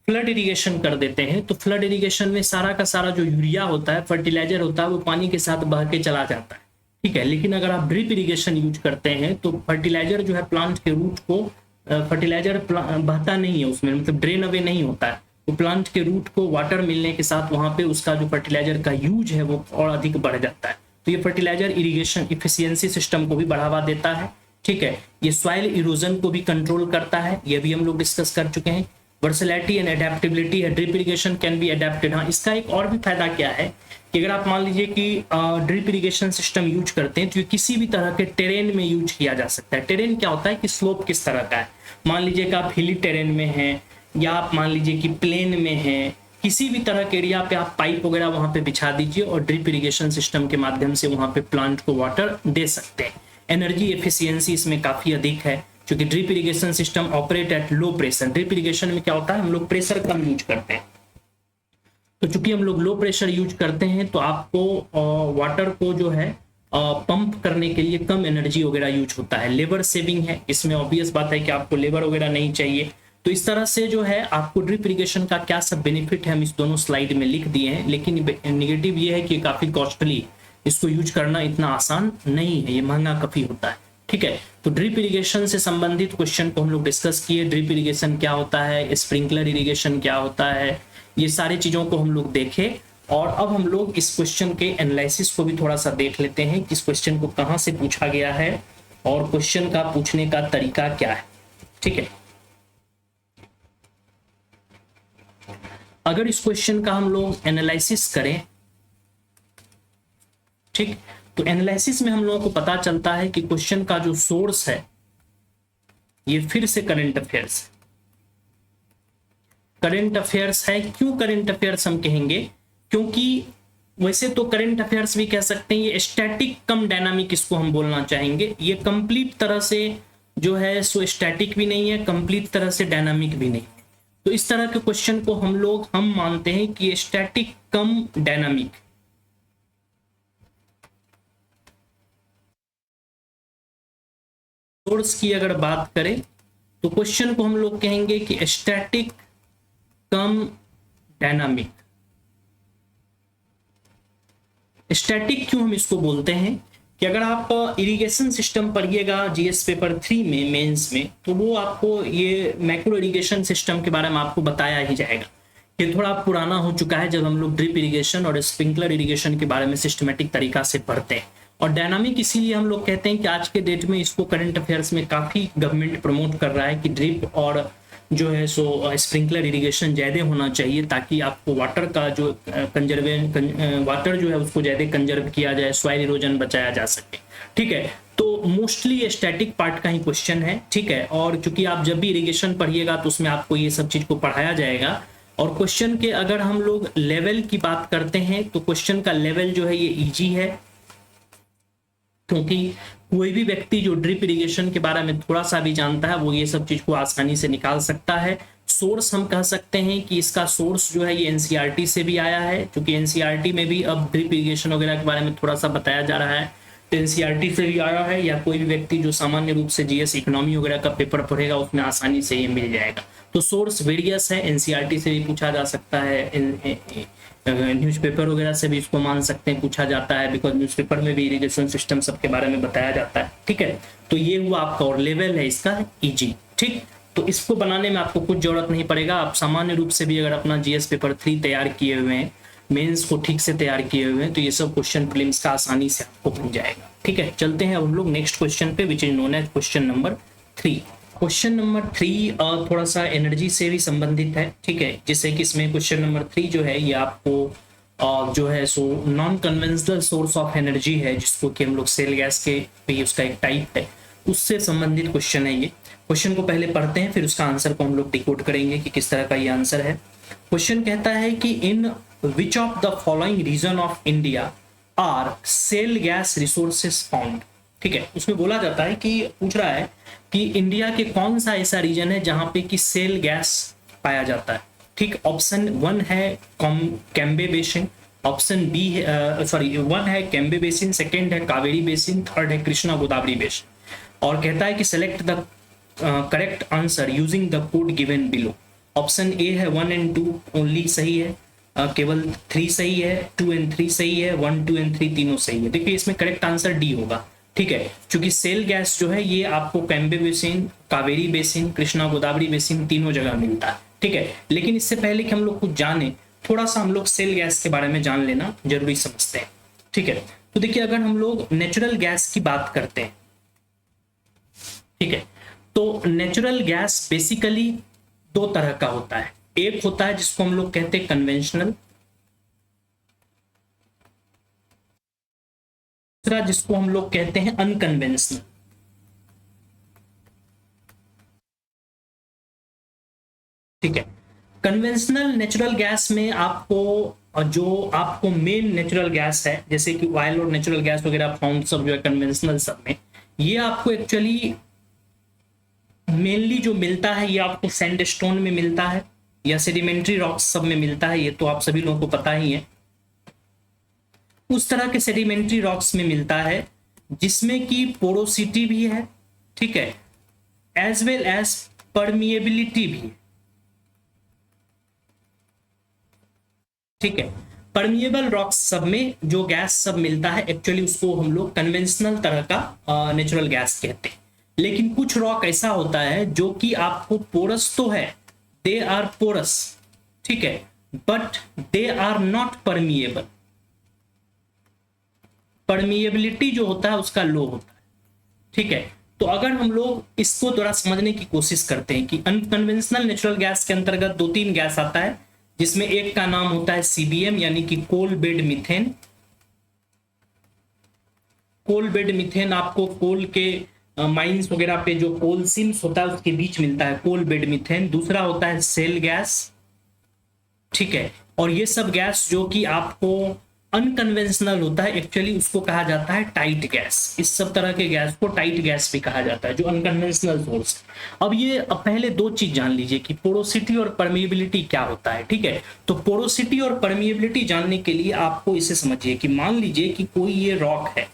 फ्लड इरिगेशन कर देते हैं तो फ्लड इरिगेशन में सारा का सारा जो यूरिया होता है, फर्टिलाइजर होता है, वो पानी के साथ बह के चला जाता है, ठीक है। लेकिन अगर आप ड्रिप इरिगेशन यूज करते हैं तो फर्टिलाइजर जो है प्लांट के रूट को, फर्टिलाइजर बहता नहीं है उसमें, मतलब ड्रेन अवे नहीं होता है, तो प्लांट के रूट को वाटर मिलने के साथ वहां पे उसका जो फर्टिलाइजर का यूज है वो और अधिक बढ़ जाता है। तो ये फर्टिलाइजर इरिगेशन इफिशियंसी सिस्टम को भी बढ़ावा देता है, ठीक है। ये सॉइल इरोजन को भी कंट्रोल करता है, ये भी हम लोग डिस्कस कर चुके हैं। वर्सेलिटी एंड एडेप्टेबिलिटी है, drip irrigation can be adapted. हाँ, इसका एक और भी फायदा क्या है कि अगर आप मान लीजिए कि ड्रिप इरिगेशन सिस्टम यूज करते हैं तो ये किसी भी तरह के टेरेन में यूज किया जा सकता है। टेरेन क्या होता है कि स्लोप किस तरह का है, मान लीजिए कि आप हिली टेरेन में हैं या आप मान लीजिए कि प्लेन में हैं, किसी भी तरह के एरिया पे आप पाइप वगैरह वहां पे बिछा दीजिए और ड्रिप इरिगेशन सिस्टम के माध्यम से वहां पे प्लांट को वाटर दे सकते हैं। एनर्जी एफिशिएंसी इसमें काफी अधिक है, क्योंकि drip irrigation system operate at low pressure. Drip irrigation में क्या होता है, हम लोग प्रेशर कम यूज करते हैं, तो चूंकि हम लोग लो प्रेशर यूज करते हैं तो आपको वाटर को जो है पंप करने के लिए कम एनर्जी वगैरह यूज होता है। लेबर सेविंग है, इसमें ऑब्वियस बात है कि आपको लेबर वगैरह नहीं चाहिए। तो इस तरह से जो है आपको ड्रिप इरिगेशन का क्या सब बेनिफिट है हम इस दोनों स्लाइड में लिख दिए हैं, लेकिन नेगेटिव ये है कि काफी कॉस्टली, इसको यूज करना इतना आसान नहीं है, ये महंगा काफी होता है, ठीक है। तो ड्रिप इरिगेशन से संबंधित क्वेश्चन को हम लोग डिस्कस किए, ड्रिप इरिगेशन क्या होता है, स्प्रिंकलर इरिगेशन क्या होता है, ये सारी चीजों को हम लोग देखे। और अब हम लोग इस क्वेश्चन के एनालिसिस को भी थोड़ा सा देख लेते हैं कि इस क्वेश्चन को कहाँ से पूछा गया है और क्वेश्चन का पूछने का तरीका क्या है, ठीक है। अगर इस क्वेश्चन का हम लोग एनालिसिस करें, ठीक, तो एनालिसिस में हम लोगों को पता चलता है कि क्वेश्चन का जो सोर्स है ये फिर से करंट अफेयर्स है। करंट अफेयर्स है, क्यों करंट अफेयर्स हम कहेंगे, क्योंकि वैसे तो करंट अफेयर्स भी कह सकते हैं, ये स्टैटिक कम डायनामिक इसको हम बोलना चाहेंगे। ये कंप्लीट तरह से जो है सो स्टैटिक भी नहीं है, कंप्लीट तरह से डायनामिक भी नहीं है। तो इस तरह के क्वेश्चन को हम मानते हैं कि स्टैटिक कम डायनामिक। सोर्स की अगर बात करें तो क्वेश्चन को हम लोग कहेंगे कि स्टैटिक कम डायनामिक। स्टैटिक क्यों हम इसको बोलते हैं कि अगर आप इरिगेशन सिस्टम पढ़िएगा जीएस पेपर 3 में मेंस में, तो वो आपको ये मैक्रो इरिगेशन सिस्टम के बारे में आपको बताया ही जाएगा। ये थोड़ा पुराना हो चुका है जब हम लोग ड्रिप इरिगेशन और स्प्रिंकलर इरिगेशन के बारे में सिस्टमेटिक तरीका से पढ़ते हैं। और डायनामिक इसीलिए हम लोग कहते हैं कि आज के डेट में इसको करंट अफेयर्स में काफी गवर्नमेंट प्रमोट कर रहा है कि ड्रिप और जो है सो स्प्रिंकलर इरिगेशन ज्यादा होना चाहिए, ताकि आपको वाटर का जो वाटर जो है उसको ज्यादा कंजर्व किया जाए, सॉइल इरोजन बचाया जा सके। ठीक है। तो मोस्टली ये स्टैटिक पार्ट का ही क्वेश्चन है, ठीक है। और चूंकि आप जब भी इरिगेशन पढ़िएगा तो उसमें आपको ये सब चीज को पढ़ाया जाएगा। और क्वेश्चन के अगर हम लोग लेवल की बात करते हैं तो क्वेश्चन का लेवल जो है ये इजी है, क्योंकि कोई भी व्यक्ति जो ड्रिप इरिगेशन के बारे में थोड़ा सा भी जानता है वो ये सब चीज को आसानी से निकाल सकता है। सोर्स हम कह सकते हैं कि इसका सोर्स जो है ये एनसीईआरटी से भी आया है, क्योंकि एनसीईआरटी में भी अब ड्रिप इरिगेशन वगैरह के बारे में थोड़ा सा बताया जा रहा है, तो एनसीईआरटी से भी आया है। या कोई भी व्यक्ति जो सामान्य रूप से जीएस इकोनॉमी वगैरह का पेपर पढ़ेगा उसमें आसानी से ये मिल जाएगा। तो सोर्स वेरियस है, एनसीईआरटी से भी पूछा जा सकता है, न्यूज़पेपर वगैरह से भी इसको मान सकते हैं, पूछा जाता है, बिकॉज न्यूज़पेपर में भी इरिगेशन सिस्टम सबके बारे में बताया जाता है, ठीक है। तो ये हुआ आपका, और लेवल है इसका इजी, ठीक। तो इसको बनाने में आपको कुछ जरूरत नहीं पड़ेगा। आप सामान्य रूप से भी अगर अपना जीएस पेपर 3 तैयार किए हुए हैं, मेंस को ठीक से तैयार किए हुए हैं, तो ये सब क्वेश्चन प्रीलिम्स का आसानी से आपको बन जाएगा, ठीक है। चलते हैं अब हम लोग नेक्स्ट क्वेश्चन पे, which is known as question number 3। Question number 3 थोड़ा सा एनर्जी से भी संबंधित है, ठीक है। जिससे कि इसमें क्वेश्चन नंबर 3 जो है ये आपको जो है so non conventional source of energy है, जिसको कि हम लोग सेल गैस के भी उसका एक टाइप है, उससे संबंधित क्वेश्चन है ये। क्वेश्चन को पहले पढ़ते हैं, फिर उसका आंसर को हम लोग डिकोड करेंगे कि किस तरह का ये आंसर है। क्वेश्चन कहता है कि in which of the following region of India are shale gas resources found, ठीक है। उसमें बोला जाता है कि पूछ रहा है कि इंडिया के कौन सा ऐसा रीजन है जहां पे कि सेल गैस पाया जाता है, ठीक। ऑप्शन 1 है कैम्बे बेसिन, ऑप्शन बी है सॉरी 1 है कैम्बे बेसिन, सेकंड है कावेरी बेसिन, थर्ड है कृष्णा गोदावरी बेसिन। और कहता है कि select the correct answer using the code given below. Option A है 1 एंड 2 ओनली सही है, केवल 3 सही है, 2 एंड 3 सही है, 1, 2 एंड 3 तीनों सही है। देखिए इसमें करेक्ट आंसर डी होगा, ठीक है। क्योंकि सेल गैस जो है ये आपको Cambay basin, Kaveri basin, Krishna Godavari basin तीनों जगह मिलता है, ठीक है। लेकिन इससे पहले कि हम लोग कुछ जाने, थोड़ा सा हम लोग सेल गैस के बारे में जान लेना जरूरी समझते हैं, ठीक है। तो देखिए अगर हम लोग नेचुरल गैस की बात करते हैं, ठीक है, तो नेचुरल गैस बेसिकली 2 तरह का होता है। एक होता है जिसको हम लोग कहते हैं कन्वेंशनल, दूसरा जिसको हम लोग कहते हैं अनकन्वेंशनल, ठीक है। कन्वेंशनल नेचुरल गैस में आपको मेन नेचुरल गैस है, जैसे कि ऑयल और नेचुरल गैस वगैरह फाउंड सब जो है कन्वेंशनल सब में, ये आपको एक्चुअली मेनली जो मिलता है ये आपको सैंडस्टोन में मिलता है या सेडिमेंट्री रॉक्स सब में मिलता है, ये तो आप सभी लोगों को पता ही है। उस तरह के सेडिमेंट्री रॉक्स में मिलता है जिसमें कि पोरोसिटी भी है, ठीक है, एज वेल एज परमिएबिलिटी भी है, ठीक है। परमिएबल रॉक्स सब में जो गैस सब मिलता है एक्चुअली उसको हम लोग कन्वेंशनल तरह का नेचुरल गैस कहते हैं। लेकिन कुछ रॉक ऐसा होता है जो कि आपको पोरस तो है, दे आर पोरस, ठीक है, but they are not permeable. Permeability जो होता है उसका लो होता है, ठीक है। तो अगर हम लोग इसको थोड़ा समझने की कोशिश करते हैं कि अनकन्वेंशनल नेचुरल गैस के अंतर्गत 2-3 गैस आता है, जिसमें एक का नाम होता है सीबीएम यानी कि coal bed methane. Coal bed methane आपको कोल के माइंस वगैरह पे जो कोल सीम्स होता है उसके बीच मिलता है कोल बेड मीथेन। दूसरा होता है सेल गैस, ठीक है। और ये सब गैस जो कि आपको अनकन्वेंशनल होता है एक्चुअली उसको कहा जाता है टाइट गैस। इस सब तरह के गैस को टाइट गैस भी कहा जाता है जो अनकन्वेंशनल सोर्स। अब पहले 2 चीज जान लीजिए कि पोरोसिटी और परमिएबिलिटी क्या होता है, ठीक है। तो पोरोसिटी और परमिएबिलिटी जानने के लिए आपको इसे समझिए कि मान लीजिए कि कोई ये रॉक है,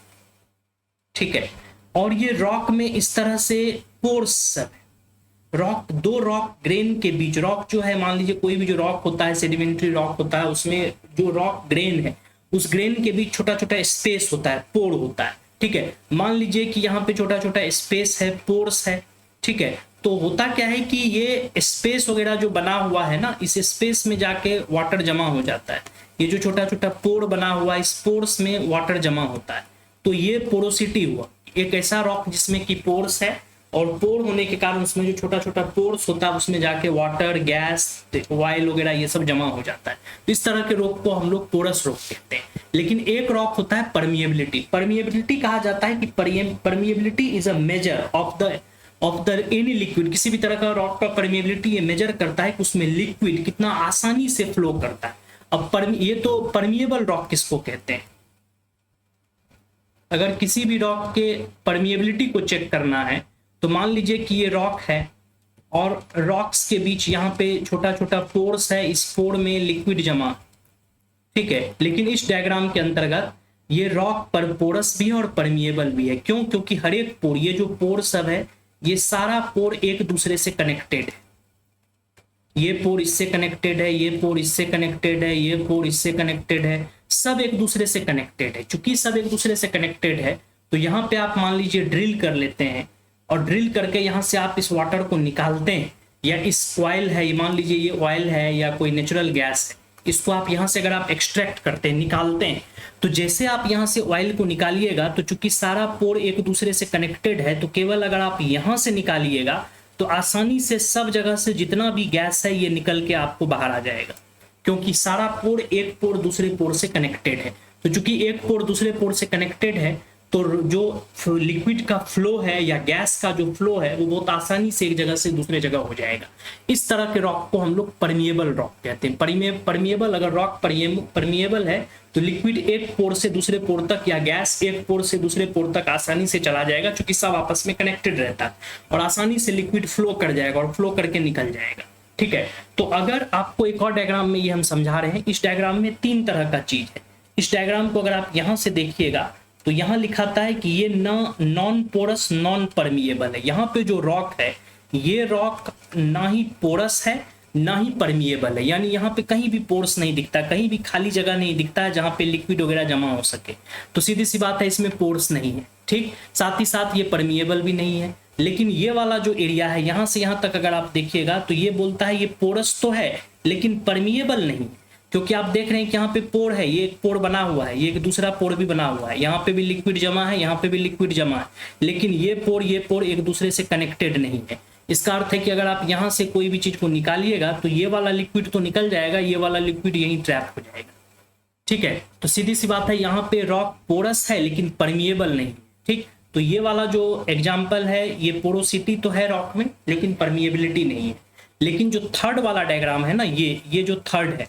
ठीक है, और ये रॉक में इस तरह से पोर्स सब है। रॉक 2 रॉक ग्रेन के बीच, रॉक जो है मान लीजिए कोई भी जो रॉक होता है सेडिमेंट्री रॉक होता है, उसमें जो रॉक ग्रेन है उस ग्रेन के बीच छोटा छोटा स्पेस होता है, पोर होता है, ठीक है। मान लीजिए कि यहाँ पे छोटा छोटा स्पेस है, पोर्स है, ठीक है। तो होता क्या है कि ये स्पेस वगैरह जो बना हुआ है ना, इस स्पेस में जाके वाटर जमा हो जाता है। ये जो छोटा छोटा पोर बना हुआ है इस पोर्स में वाटर जमा होता है, तो ये पोरोसिटी हुआ। एक ऐसा रॉक जिसमें कि पोर्स है और पोर होने के कारण उसमें जो छोटा छोटा पोर्स होता है उसमें जाके वाटर, गैस, ऑयल वगैरह ये सब जमा हो जाता है। तो इस तरह के रॉक को हम लोग पोरस रॉक कहते हैं। लेकिन एक रॉक होता है परमिएबिलिटी। परमिएबिलिटी कहा जाता है कि permeability is a measure of the any liquid. किसी भी तरह का रॉक का परमिएबिलिटी ये मेजर करता है कि उसमें लिक्विड कितना आसानी से फ्लो करता है। अब ये तो परमिएबल रॉक किसको कहते हैं? अगर किसी भी रॉक के परमिएबिलिटी को चेक करना है तो मान लीजिए कि ये रॉक है और रॉक्स के बीच यहाँ पे छोटा छोटा पोर्स है, इस पोर में लिक्विड जमा, ठीक है। लेकिन इस डायग्राम के अंतर्गत ये रॉक पर पोरस भी है और परमिएबल भी है। क्यों? क्योंकि हर एक पोर, ये जो पोर सब है, ये सारा पोर एक दूसरे से कनेक्टेड है। ये पोर इससे कनेक्टेड है, ये पोर इससे कनेक्टेड है, ये पोर इससे कनेक्टेड है, सब एक दूसरे से कनेक्टेड है। चूंकि सब एक दूसरे से कनेक्टेड है तो यहाँ पे आप मान लीजिए ड्रिल कर लेते हैं और ड्रिल करके यहाँ से आप इस वाटर को निकालते हैं, या इस ऑयल है, ये मान लीजिए ये ऑयल है या कोई नेचुरल गैस है, इसको आप यहाँ से अगर आप एक्सट्रैक्ट करते हैं, निकालते हैं, तो जैसे आप यहाँ से ऑयल को निकालिएगा तो चूंकि सारा पोर एक दूसरे से कनेक्टेड है, तो केवल अगर आप यहाँ से निकालिएगा तो आसानी से सब जगह से जितना भी गैस है ये निकल के आपको बाहर आ जाएगा, क्योंकि सारा पोर एक पोर दूसरे पोर से कनेक्टेड है। तो चूंकि एक पोर दूसरे पोर से कनेक्टेड है तो जो लिक्विड का फ्लो है या गैस का जो फ्लो है वो बहुत आसानी से एक जगह से दूसरे जगह हो जाएगा। इस तरह के रॉक को हम लोग परमिएबल रॉक कहते हैं। परमिएबल, अगर रॉक परमिएबल है तो लिक्विड एक पोर से दूसरे पोर तक या गैस एक पोर से दूसरे पोर तक आसानी से चला जाएगा, क्योंकि सब आपस में कनेक्टेड रहता है, और आसानी से लिक्विड फ्लो कर जाएगा और फ्लो करके निकल जाएगा, ठीक है। तो अगर आपको एक और डायग्राम में ये हम समझा रहे हैं, इस डायग्राम में 3 तरह का चीज है। इस डायग्राम को अगर आप यहां से देखिएगा तो यहां लिखाता है कि ये नॉन पोरस नॉन परमिएबल है। यहाँ पे जो रॉक है ये रॉक ना ही पोरस है ना ही परमिएबल है, यानी यहाँ पे कहीं भी पोर्स नहीं दिखता, कहीं भी खाली जगह नहीं दिखता है जहाँ पे लिक्विड वगैरह जमा हो सके। तो सीधी सी बात है, इसमें पोर्स नहीं है, ठीक। साथ ही साथ ये परमिएबल भी नहीं है। लेकिन ये वाला जो एरिया है यहाँ से यहाँ तक अगर आप देखिएगा तो ये बोलता है ये पोरस तो है लेकिन परमिएबल नहीं, क्योंकि आप देख रहे हैं कि यहाँ पे पोर है, ये एक पोर बना हुआ है, ये एक दूसरा पोर भी बना हुआ है, यहाँ पे भी लिक्विड जमा है, यहाँ पे भी लिक्विड जमा है, लेकिन ये पोर एक दूसरे से कनेक्टेड नहीं है। इसका अर्थ है कि अगर आप यहाँ से कोई भी चीज को निकालिएगा तो ये वाला लिक्विड तो निकल जाएगा, ये वाला लिक्विड यहीं ट्रैप हो जाएगा, ठीक है। तो सीधी सी बात है, यहाँ पे रॉक पोरस है लेकिन परमिएबल नहीं, ठीक। तो ये वाला जो एग्जाम्पल है ये पोरोसिटी तो है रॉक में लेकिन परमिएबिलिटी नहीं है। लेकिन जो थर्ड वाला डायग्राम है ना, ये जो थर्ड है,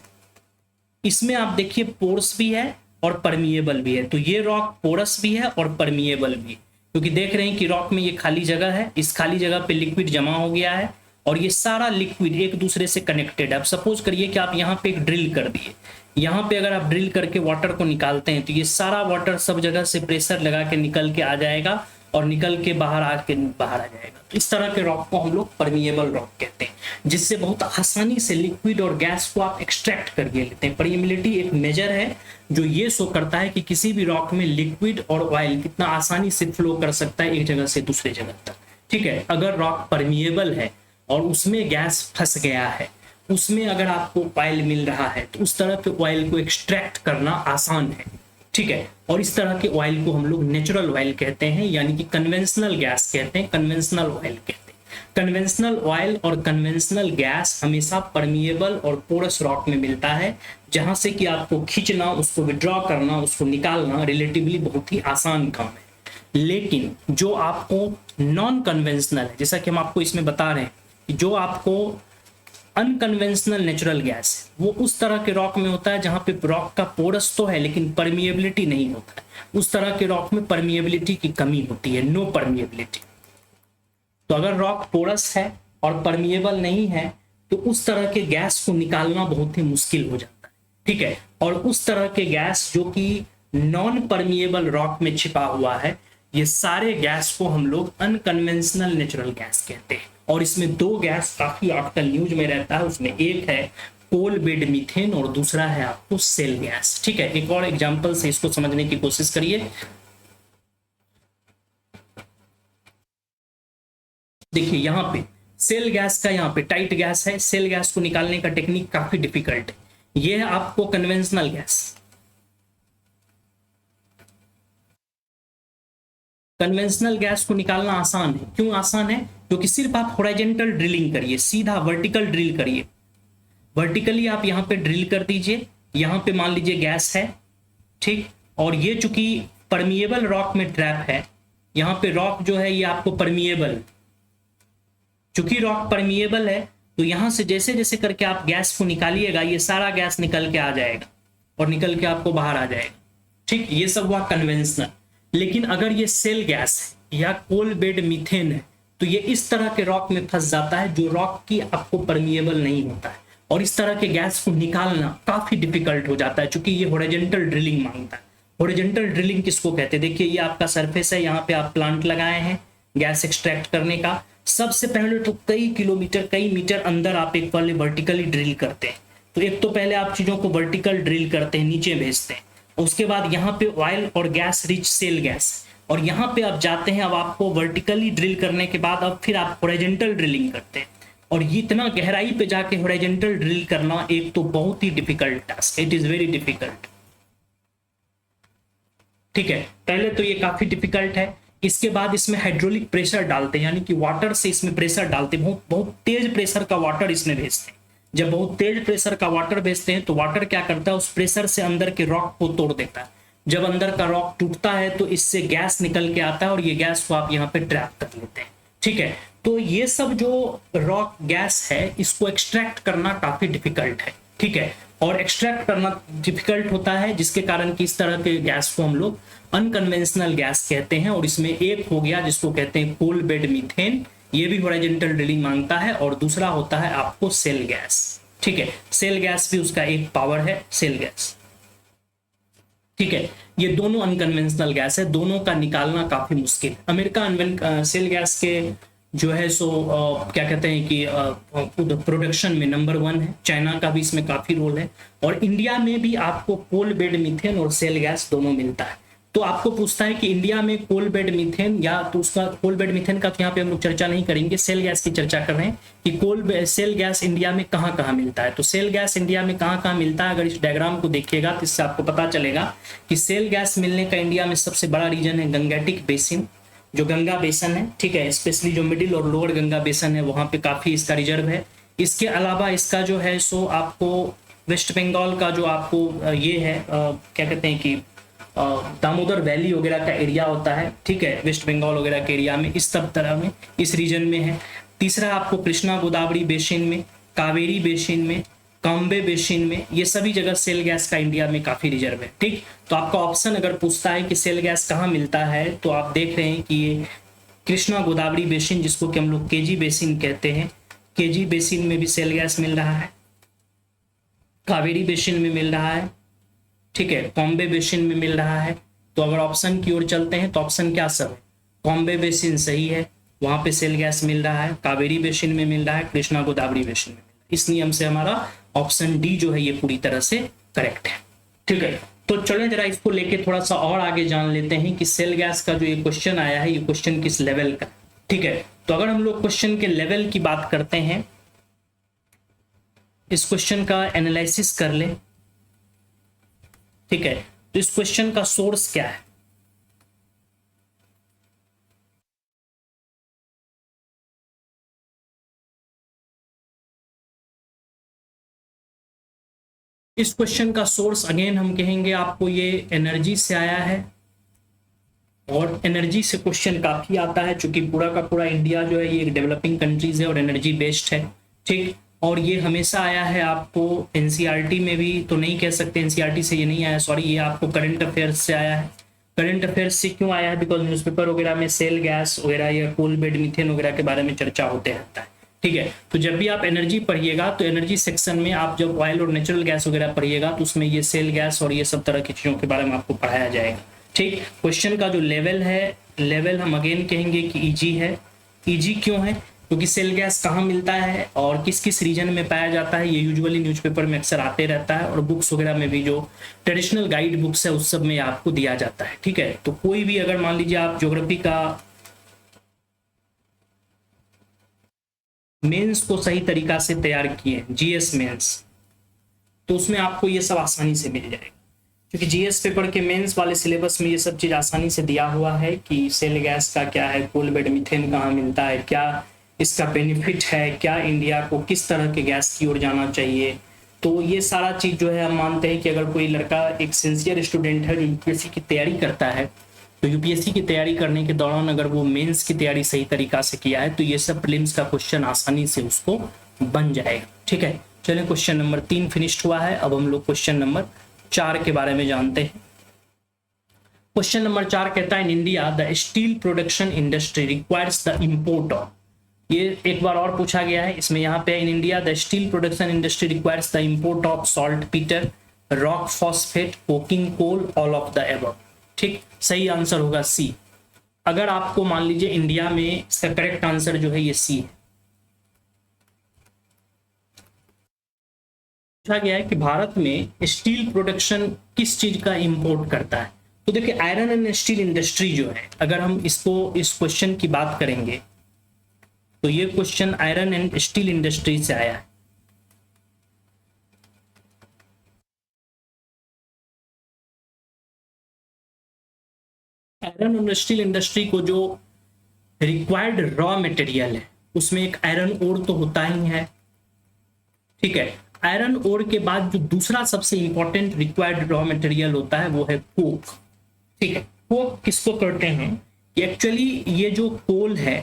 इसमें आप देखिए पोर्स भी है और परमिएबल भी है। तो ये रॉक पोरस भी है और परमिएबल भी है, क्योंकि देख रहे हैं कि रॉक में ये खाली जगह है, इस खाली जगह पे लिक्विड जमा हो गया है और ये सारा लिक्विड एक दूसरे से कनेक्टेड है। अब सपोज करिए कि आप यहाँ पे एक ड्रिल कर दिए, यहाँ पे अगर आप ड्रिल करके वाटर को निकालते हैं तो ये सारा वाटर सब जगह से प्रेशर लगा के निकल के आ जाएगा और निकल के बाहर आ जाएगा। तो इस तरह के रॉक को हम लोग परमिएबल रॉक कहते हैं, जिससे बहुत आसानी से लिक्विड और गैस को आप एक्सट्रैक्ट करके लेते हैं। परमिएबिलिटी एक मेजर है जो ये शो करता है कि किसी भी रॉक में लिक्विड और ऑयल कितना आसानी से फ्लो कर सकता है एक जगह से दूसरे जगह तक, ठीक है। अगर रॉक परमिएबल है और उसमें गैस फंस गया है, उसमें अगर आपको ऑयल मिल रहा है तो उस तरह के ऑयल को एक्सट्रैक्ट करना आसान है, ठीक है। और इस तरह के ऑयल को हम लोग नेचुरल ऑयल कहते हैं, यानी कि कन्वेंशनल गैस कहते हैं, कन्वेंशनल ऑयल कहते हैं। कन्वेंशनल ऑयल और कन्वेंशनल गैस हमेशा परमिएबल और पोरस रॉक में मिलता है, जहां से कि आपको खींचना, उसको विड्रॉ करना, उसको निकालना रिलेटिवली बहुत ही आसान काम है। लेकिन जो आपको नॉन कन्वेंशनल है, जैसा कि हम आपको इसमें बता रहे हैं, जो आपको अनकन्वेंशनल नेचुरल गैस वो उस तरह के रॉक में होता है जहां पे रॉक का पोरस तो है लेकिन परमिएबिलिटी नहीं होता है। उस तरह के रॉक में परमिएबिलिटी की कमी होती है, नो परमिएबिलिटी। तो अगर रॉक पोरस है और परमिएबल नहीं है तो उस तरह के गैस को निकालना बहुत ही मुश्किल हो जाता है, ठीक है। और उस तरह के गैस जो कि नॉन परमिएबल रॉक में छिपा हुआ है, ये सारे गैस को हम लोग अनकन्वेंशनल नेचुरल गैस कहते हैं। और इसमें 2 गैस काफी आजकल न्यूज में रहता है, उसमें एक है कोल बेड मीथेन और दूसरा है आपको सेल गैस, ठीक है। एक और एग्जांपल से इसको समझने की कोशिश करिए। देखिए यहाँ पे सेल गैस का यहाँ पे टाइट गैस है, सेल गैस को निकालने का टेक्निक काफी डिफिकल्ट है। ये है आपको कन्वेंशनल गैस। कन्वेंशनल गैस को निकालना आसान है। क्यों आसान है? क्योंकि सिर्फ आप हॉरिजॉन्टल ड्रिलिंग करिए, सीधा वर्टिकल ड्रिल करिए, वर्टिकली आप यहाँ पे ड्रिल कर दीजिए, यहाँ पे मान लीजिए गैस है, ठीक। और ये चूंकि परमिएबल रॉक में ट्रैप है, यहाँ पे रॉक जो है ये आपको परमिएबल, चूंकि रॉक परमिएबल है तो यहाँ से जैसे जैसे करके आप गैस को निकालिएगा, ये सारा गैस निकल के आ जाएगा और निकल के आपको बाहर आ जाएगा, ठीक। ये सब हुआ कन्वेंशनल। लेकिन अगर ये सेल गैस है या कोल बेड मीथेन है तो ये इस तरह के रॉक में फंस जाता है जो रॉक की आपको परमिएबल नहीं होता है, और इस तरह के गैस को निकालना काफी डिफिकल्ट हो जाता है, क्योंकि ये हॉरिजॉन्टल ड्रिलिंग मांगता है। हॉरिजॉन्टल ड्रिलिंग किसको कहते हैं? देखिए ये आपका सरफेस है, यहाँ पे आप प्लांट लगाए हैं गैस एक्सट्रैक्ट करने का। सबसे पहले तो कई किलोमीटर, कई मीटर अंदर आप एक पहले वर्टिकली ड्रिल करते हैं। तो एक तो पहले आप चीजों को वर्टिकल ड्रिल करते हैं, नीचे भेजते हैं, उसके बाद यहाँ पे ऑयल और गैस रिच सेल गैस, और यहाँ पे आप जाते हैं। अब आपको वर्टिकली ड्रिल करने के बाद अब फिर आप हॉरिजॉन्टल ड्रिलिंग करते हैं, और ये इतना गहराई पे जाके हॉरिजॉन्टल ड्रिल करना एक तो बहुत ही difficult task, it is very difficult, ठीक है। पहले तो ये काफी डिफिकल्ट है। इसके बाद इसमें हाइड्रोलिक प्रेशर डालते हैं, यानी कि वाटर से इसमें प्रेशर डालते हैं, बहुत बहुत तेज प्रेशर का वाटर इसमें भेजते हैं। जब बहुत तेज प्रेशर का वाटर भेजते हैं तो वाटर क्या करता है, उस प्रेशर से अंदर के रॉक को तोड़ देता है। जब अंदर का रॉक टूटता है तो इससे गैस निकल के आता है, और ये गैस को आप यहाँ पे ट्रैप कर लेते हैं, ठीक है। तो ये सब जो रॉक गैस है इसको एक्सट्रैक्ट करना काफी डिफिकल्ट है, ठीक है। और एक्सट्रैक्ट करना डिफिकल्ट होता है, जिसके कारण कि इस तरह के गैस को हम लोग अनकन्वेंशनल गैस कहते हैं। और इसमें एक हो गया जिसको कहते हैं कोल बेड मीथेन, ये भी हॉरिजॉन्टल ड्रिलिंग मांगता है। और दूसरा होता है आपको सेल गैस, ठीक है। सेल गैस भी उसका एक पावर है, सेल गैस, ठीक है। ये दोनों अनकन्वेंशनल गैस है, दोनों का निकालना काफी मुश्किल है। अमेरिका सेल गैस के जो है सो क्या कहते हैं कि प्रोडक्शन में नंबर 1 है। चाइना का भी इसमें काफी रोल है, और इंडिया में भी आपको कोल बेड मीथेन और सेल गैस दोनों मिलता है। तो आपको पूछता है कि इंडिया में कोल बेड मीथेन, या तो उसका कोल बेड मीथेन का तो यहाँ पे हम लोग चर्चा नहीं करेंगे, सेल गैस की चर्चा कर रहे हैं कि सेल गैस इंडिया में कहाँ कहाँ मिलता है। तो सेल गैस इंडिया में कहाँ कहाँ मिलता है, अगर इस डायग्राम को देखिएगा तो इससे आपको पता चलेगा कि सेल गैस मिलने का इंडिया में सबसे बड़ा रीजन है गंगेटिक बेसिन, जो गंगा बेसन है, ठीक है। स्पेशली जो मिडिल और लोअर गंगा बेसन है वहां पे काफी इसका रिजर्व है। इसके अलावा इसका जो है सो आपको वेस्ट बंगाल का जो आपको ये है क्या कहते हैं कि दामोदर वैली वगैरह का एरिया होता है, ठीक है। वेस्ट बंगाल वगैरह के एरिया में इस सब तरह में इस रीजन में है। तीसरा आपको कृष्णा गोदावरी बेसिन में, कावेरी बेसिन में, काम्बे बेसिन में, ये सभी जगह सेल गैस का इंडिया में काफी रिजर्व है, ठीक। तो आपका ऑप्शन अगर पूछता है कि सेल गैस कहाँ मिलता है तो आप देख रहे हैं कि ये कृष्णा गोदावरी बेसिन, जिसको कि हम लोग केजी बेसिन कहते हैं, केजी बेसिन में भी सेल गैस मिल रहा है, कावेरी बेसिन में मिल रहा है, ठीक है, कॉम्बे बेसिन में मिल रहा है। तो अगर ऑप्शन की ओर चलते हैं तो ऑप्शन क्या सब है, कॉम्बे बेसिन सही है, वहां पे सेल गैस मिल रहा है, कावेरी बेसिन में मिल रहा है, कृष्णा गोदावरी बेसिन में। इस नियम से हमारा ऑप्शन डी जो है ये पूरी तरह से करेक्ट है, ठीक है। तो चलो जरा इसको लेके थोड़ा सा और आगे जान लेते हैं कि सेल गैस का जो ये क्वेश्चन आया है, ये क्वेश्चन किस लेवल का, ठीक है। तो अगर हम लोग क्वेश्चन के लेवल की बात करते हैं, इस क्वेश्चन का एनालिसिस कर ले, ठीक है। तो इस क्वेश्चन का सोर्स क्या है, इस क्वेश्चन का सोर्स अगेन हम कहेंगे आपको ये एनर्जी से आया है, और एनर्जी से क्वेश्चन काफी आता है, क्योंकि पूरा का पूरा इंडिया जो है ये एक डेवलपिंग कंट्रीज है और एनर्जी बेस्ड है, ठीक। और ये हमेशा आया है आपको एनसीईआरटी में भी, तो नहीं कह सकते एनसीईआरटी से ये नहीं आया, सॉरी, ये आपको करंट अफेयर्स से आया है। करंट अफेयर्स से क्यों आया है, बिकॉज न्यूज़पेपर वगैरह में सेल गैस वगैरह या कोल बेड मीथेन वगैरह के बारे में चर्चा होते रहता है, ठीक है। तो जब भी आप एनर्जी पढ़िएगा तो एनर्जी सेक्शन में आप जब ऑयल और नेचुरल गैस वगैरह पढ़िएगा तो उसमें ये सेल गैस और ये सब तरह की चीजों के बारे में आपको पढ़ाया जाएगा, ठीक। क्वेश्चन का जो लेवल है, लेवल हम अगेन कहेंगे कि इजी है। इजी क्यों है, क्योंकि सेल गैस कहाँ मिलता है और किस किस रीजन में पाया जाता है, ये यूजुअली न्यूज़पेपर में अक्सर आते रहता है, और बुक्स वगैरह में भी जो ट्रेडिशनल गाइड बुक्स है उस सब में आपको दिया जाता है, ठीक है। तो कोई भी अगर मान लीजिए आप ज्योग्राफी का मेंस को सही तरीका से तैयार किए, जीएस मेंस, तो उसमें आपको ये सब आसानी से मिल जाएगा। क्योंकि जीएस पेपर के मेंस वाले सिलेबस में ये सब चीज आसानी से दिया हुआ है कि सेल गैस का क्या है, कोल बेड मीथेन कहाँ मिलता है, क्या इसका बेनिफिट है, क्या इंडिया को किस तरह के गैस की ओर जाना चाहिए। तो ये सारा चीज जो है हम मानते हैं कि अगर कोई लड़का एक सिंसियर स्टूडेंट है जो यूपीएससी की तैयारी करता है, तो यूपीएससी की तैयारी करने के दौरान अगर वो मेंस की तैयारी सही तरीका से किया है तो ये सब प्रीलिम्स का क्वेश्चन आसानी से उसको बन जाएगा। ठीक है, चलिए क्वेश्चन नंबर 3 फिनिश्ड हुआ है। अब हम लोग क्वेश्चन नंबर 4 के बारे में जानते हैं। क्वेश्चन नंबर 4 कहता है, इन India the steel production industry requires the import of. ये एक बार और पूछा गया है इसमें, यहाँ पे in India the steel production industry requires the import of saltpetre, rock phosphate, coking coal, all of the above. ठीक, सही आंसर होगा सी। अगर आपको मान लीजिए इंडिया में, इसका करेक्ट आंसर जो है ये सी है। पूछा गया है कि भारत में स्टील प्रोडक्शन किस चीज का इंपोर्ट करता है। तो देखिए आयरन एंड स्टील इंडस्ट्री जो है, अगर हम इसको इस क्वेश्चन की बात करेंगे तो ये question iron and steel industry से आया है। आयरन एंड स्टील इंडस्ट्री को जो रिक्वायर्ड रॉ मटेरियल है उसमें एक आयरन ओर तो होता ही है। ठीक है, आयरन ओर के बाद जो दूसरा सबसे इंपॉर्टेंट रिक्वायर्ड रॉ मटेरियल होता है वो है कोक। ठीक है, कोक किसको करते हैं, एक्चुअली ये जो कोल है,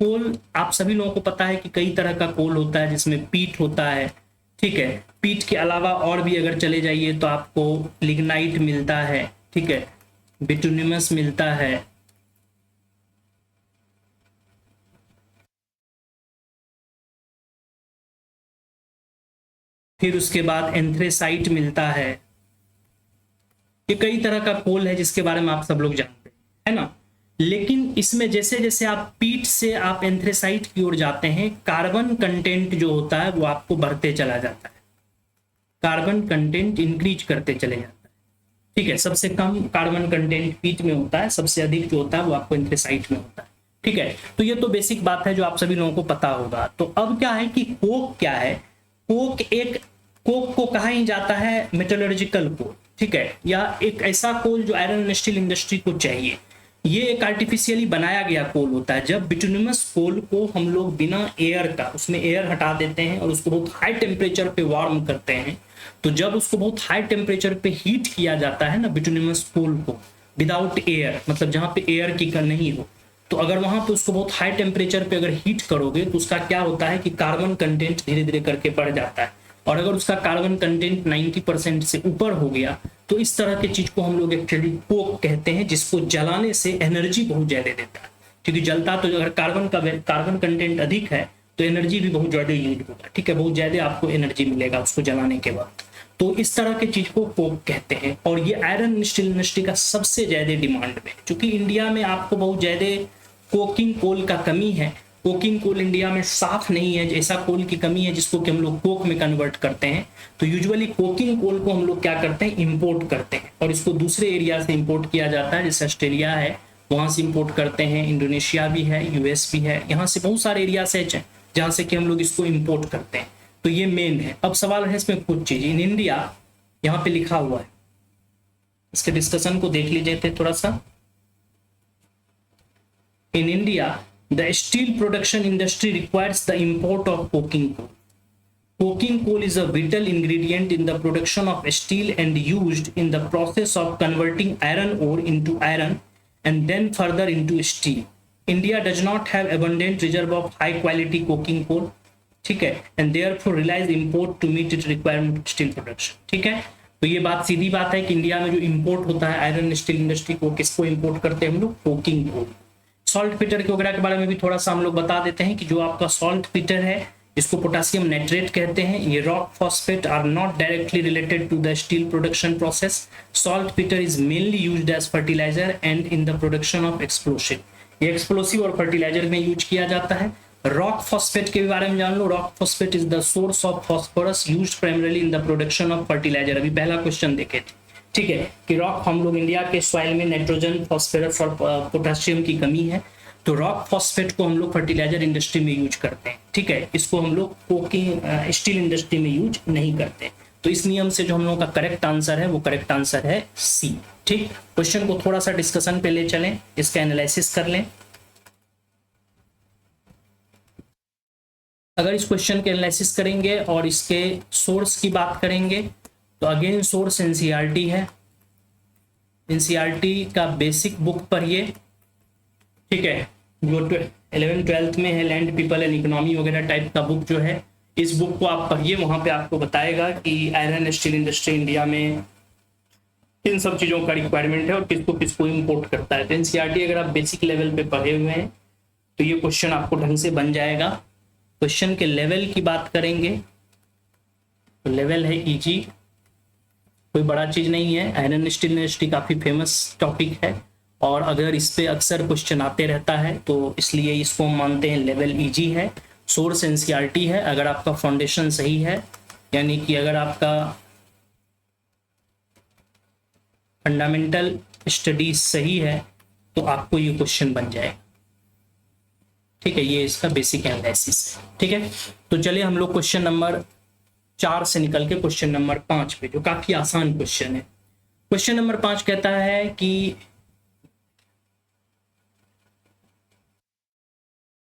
कोल आप सभी लोगों को पता है कि कई तरह का कोल होता है जिसमें पीट होता है। ठीक है, पीट के अलावा और भी अगर चले जाइए तो आपको लिग्नाइट मिलता है, ठीक है, बिटुमिनस मिलता है, फिर उसके बाद एंथ्रेसाइट मिलता है। ये कई तरह का कोल है जिसके बारे में आप सब लोग जानते हैं, है ना। लेकिन इसमें जैसे जैसे आप पीट से आप एंथ्रेसाइट की ओर जाते हैं, कार्बन कंटेंट जो होता है वो आपको बढ़ते चला जाता है, कार्बन कंटेंट इंक्रीज करते चले जाता है। ठीक है, सबसे कम कार्बन कंटेंट पीट में होता है, सबसे अधिक जो होता है वो आपको एंथ्रेसाइट में होता है। ठीक है, तो ये तो बेसिक बात है जो आप सभी लोगों को पता होगा। तो अब क्या है कि कोक क्या है, कोक को कहा ही जाता है मेटलर्जिकल कोल। ठीक है, या एक ऐसा कोल जो आयरन एंड स्टील इंडस्ट्री को चाहिए। ये एक आर्टिफिशियली बनाया गया कोल होता है। जब बिटुमिनस कोल को हम लोग बिना एयर का, उसमें एयर हटा देते हैं और उसको बहुत हाई टेम्परेचर पे वार्म करते हैं, तो जब उसको बहुत हाई टेम्परेचर पे हीट किया जाता है ना बिटुमिनस कोल को, विदाउट एयर, मतलब जहां पे एयर की नहीं हो, तो अगर वहां पे उसको बहुत हाई टेम्परेचर पे अगर हीट करोगे तो उसका क्या होता है कि कार्बन कंटेंट धीरे धीरे करके बढ़ जाता है। और अगर उसका कार्बन कंटेंट 90% से ऊपर हो गया तो इस तरह की चीज को हम लोग एक्चुअली कोक कहते हैं, जिसको जलाने से एनर्जी बहुत ज्यादा देता है। क्योंकि जलता तो अगर कार्बन कंटेंट अधिक है तो एनर्जी भी बहुत ज्यादा यूज होगा। ठीक है, बहुत ज्यादा आपको एनर्जी मिलेगा उसको जलाने के बाद। तो इस तरह के चीज को कोक कहते हैं। और ये आयरन स्टील इंडस्ट्री का सबसे ज्यादा डिमांड में, क्योंकि इंडिया में आपको बहुत ज्यादा कोकिंग कोल का कमी है। कोकिंग कोल इंडिया में साफ नहीं है, ऐसा कोल की कमी है जिसको कि हम लोग कोक में कन्वर्ट करते हैं। तो यूजुअली कोकिंग कोल को हम लोग क्या करते हैं, इंपोर्ट करते हैं, और इसको दूसरे एरिया से इंपोर्ट किया जाता है। जैसे ऑस्ट्रेलिया है वहां से इंपोर्ट करते हैं, इंडोनेशिया भी है, यूएस भी है, यहाँ से बहुत सारे एरिया से जहाँ से कि हम लोग इसको इंपोर्ट करते हैं। तो ये मेन है। अब सवाल है इसमें कुछ चीज इन इंडिया यहाँ पे लिखा हुआ है, इसके डिस्कशन को देख लीजिए थे थोड़ा सा। In India, the steel production industry requires the import of coking coal. Coking coal is a vital ingredient in the production of steel and used in the process of converting iron ore into iron and then further into steel. India does not have abundant reserve of high quality coking coal, ठीक है, and therefore relies import to meet its requirement of steel production. ठीक है, तो ये बात सीधी बात है कि इंडिया में जो इंपोर्ट होता है आयरन स्टील इंडस्ट्री को, किसको इंपोर्ट करते हैं हम लोग, कोकिंग कोल। सॉल्ट पीटर के वगैरह के बारे में भी थोड़ा सा हम लोग बता देते हैं कि जो आपका सॉल्ट पीटर है, जिसको पोटेशियम नाइट्रेट कहते हैं, ये rock phosphate are not directly related to the steel production process. Saltpetre is mainly used as fertiliser and in the production of explosive. ये एक्सप्लोसिव और फर्टिलाइजर में यूज किया जाता है। रॉक फॉस्फेट के बारे में जान लो। Rock phosphate is the source of phosphorus used primarily in the production of fertiliser. अभी पहला क्वेश्चन देखे थे, ठीक है, कि रॉक, हम लोग इंडिया के सॉइल में नाइट्रोजन, फॉस्फोरस और पोटेशियम की कमी है, तो रॉक फॉस्फेट को हम लोग फर्टिलाइजर इंडस्ट्री में यूज करते हैं। ठीक है, इसको हम लोग कोकिंग स्टील इंडस्ट्री में यूज नहीं करते। तो इस नियम से जो हम लोगों का करेक्ट आंसर है वो करेक्ट आंसर है सी। ठीक, क्वेश्चन को थोड़ा सा डिस्कशन पे ले चलें, इसका एनालिसिस कर लें। अगर इस क्वेश्चन के एनालिसिस करेंगे और इसके सोर्स की बात करेंगे तो अगेन सोर्स एनसीईआरटी है। एनसीईआरटी का बेसिक बुक पढ़िए, ठीक है, जो 11th-12th में है, लैंड पीपल एंड इकोनॉमी वगैरह टाइप का बुक जो है, इस बुक को आप पढ़िए। वहां पे आपको बताएगा कि आयरन स्टील इंडस्ट्री इंडिया में इन सब चीज़ों का रिक्वायरमेंट है और किसको किसको इम्पोर्ट करता है। तो एनसीईआरटी अगर आप बेसिक लेवल पे पढ़े हुए हैं तो ये क्वेश्चन आपको ढंग से बन जाएगा। क्वेश्चन के लेवल की बात करेंगे तो लेवल है इजी, कोई बड़ा चीज नहीं है। आयरन स्टील इंडस्ट्री काफी फेमस टॉपिक है और अगर इस पे अक्सर क्वेश्चन आते रहता है तो इसलिए इसको हम मानते हैं लेवल इजी है। सोर्स एनसीईआरटी है। अगर आपका फाउंडेशन सही है, यानी कि अगर आपका फंडामेंटल स्टडीज सही है तो आपको ये क्वेश्चन बन जाएगा। ठीक है, ये इसका बेसिक एनालिसिस है। ठीक है, तो चलिए हम लोग क्वेश्चन नंबर 4 से निकल के क्वेश्चन नंबर 5 पे, जो काफी आसान क्वेश्चन है। क्वेश्चन नंबर 5 कहता है कि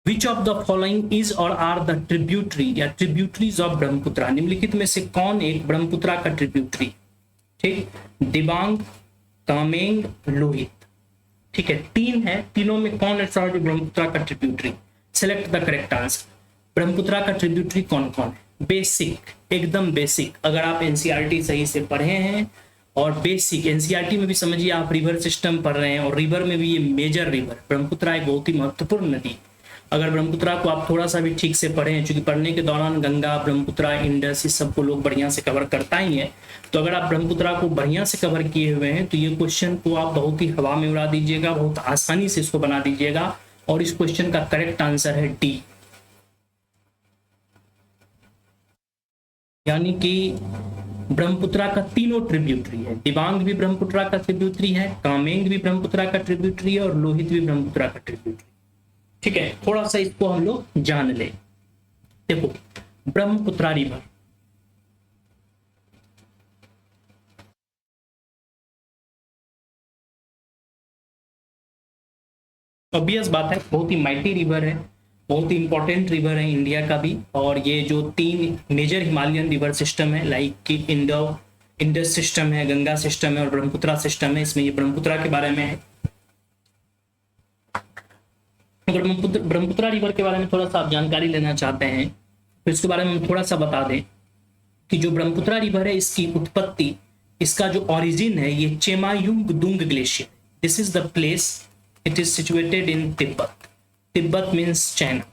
which of the following is और आर द ट्रिब्यूटरी या ट्रिब्यूटरीज ऑफ ब्रह्मपुत्रा। निम्नलिखित में से कौन एक ब्रह्मपुत्रा का ट्रिब्यूटरी? ठीक, दिबांग, कामेंग, लोहित। ठीक है, 3 है, तीनों में कौन है ब्रह्मपुत्रा का tributary? Select the correct answer. Brahmaputra का ट्रिब्यूटरी कौन कौन है? बेसिक, एकदम बेसिक। अगर आप एनसीईआरटी सही से पढ़े हैं और बेसिक एनसीईआरटी में भी समझिए आप रिवर सिस्टम पढ़ रहे हैं और रिवर में भी ये मेजर रिवर ब्रह्मपुत्रा एक बहुत ही महत्वपूर्ण नदी। अगर ब्रह्मपुत्रा को आप थोड़ा सा भी ठीक से पढ़े हैं, चूंकि पढ़ने के दौरान गंगा, ब्रह्मपुत्रा, इंडस इस सबको लोग बढ़िया से कवर करता ही है, तो अगर आप ब्रह्मपुत्रा को बढ़िया से कवर किए हुए हैं तो ये क्वेश्चन को आप बहुत ही हवा में उड़ा दीजिएगा, बहुत आसानी से इसको बना दीजिएगा। और इस क्वेश्चन का करेक्ट आंसर है डी, यानी कि ब्रह्मपुत्रा का तीनों ट्रिब्यूटरी है। दिबांग भी ब्रह्मपुत्रा का ट्रिब्यूटरी है, कामेंग भी ब्रह्मपुत्रा का ट्रिब्यूटरी है और लोहित भी ब्रह्मपुत्रा का ट्रिब्यूटरी। ठीक है, थोड़ा सा इसको हम लोग जान ले। देखो, ब्रह्मपुत्रा रिवर, ऑब्वियस बात है, बहुत ही माइटी रिवर है, बहुत ही इंपॉर्टेंट रिवर है इंडिया का भी। और ये जो 3 मेजर हिमालयन रिवर सिस्टम है, लाइक कि इंडस सिस्टम है, गंगा सिस्टम है और ब्रह्मपुत्रा सिस्टम है, इसमें ये ब्रह्मपुत्रा के बारे में है। अगर ब्रह्मपुत्रा रिवर के बारे में थोड़ा सा आप जानकारी लेना चाहते हैं तो इसके बारे में हम थोड़ा सा बता दें कि जो ब्रह्मपुत्रा रिवर है, इसकी उत्पत्ति, इसका जो ओरिजिन है, ये Chemayungdung glacier. This is the place, it is situated in Tibet. Tibet means China.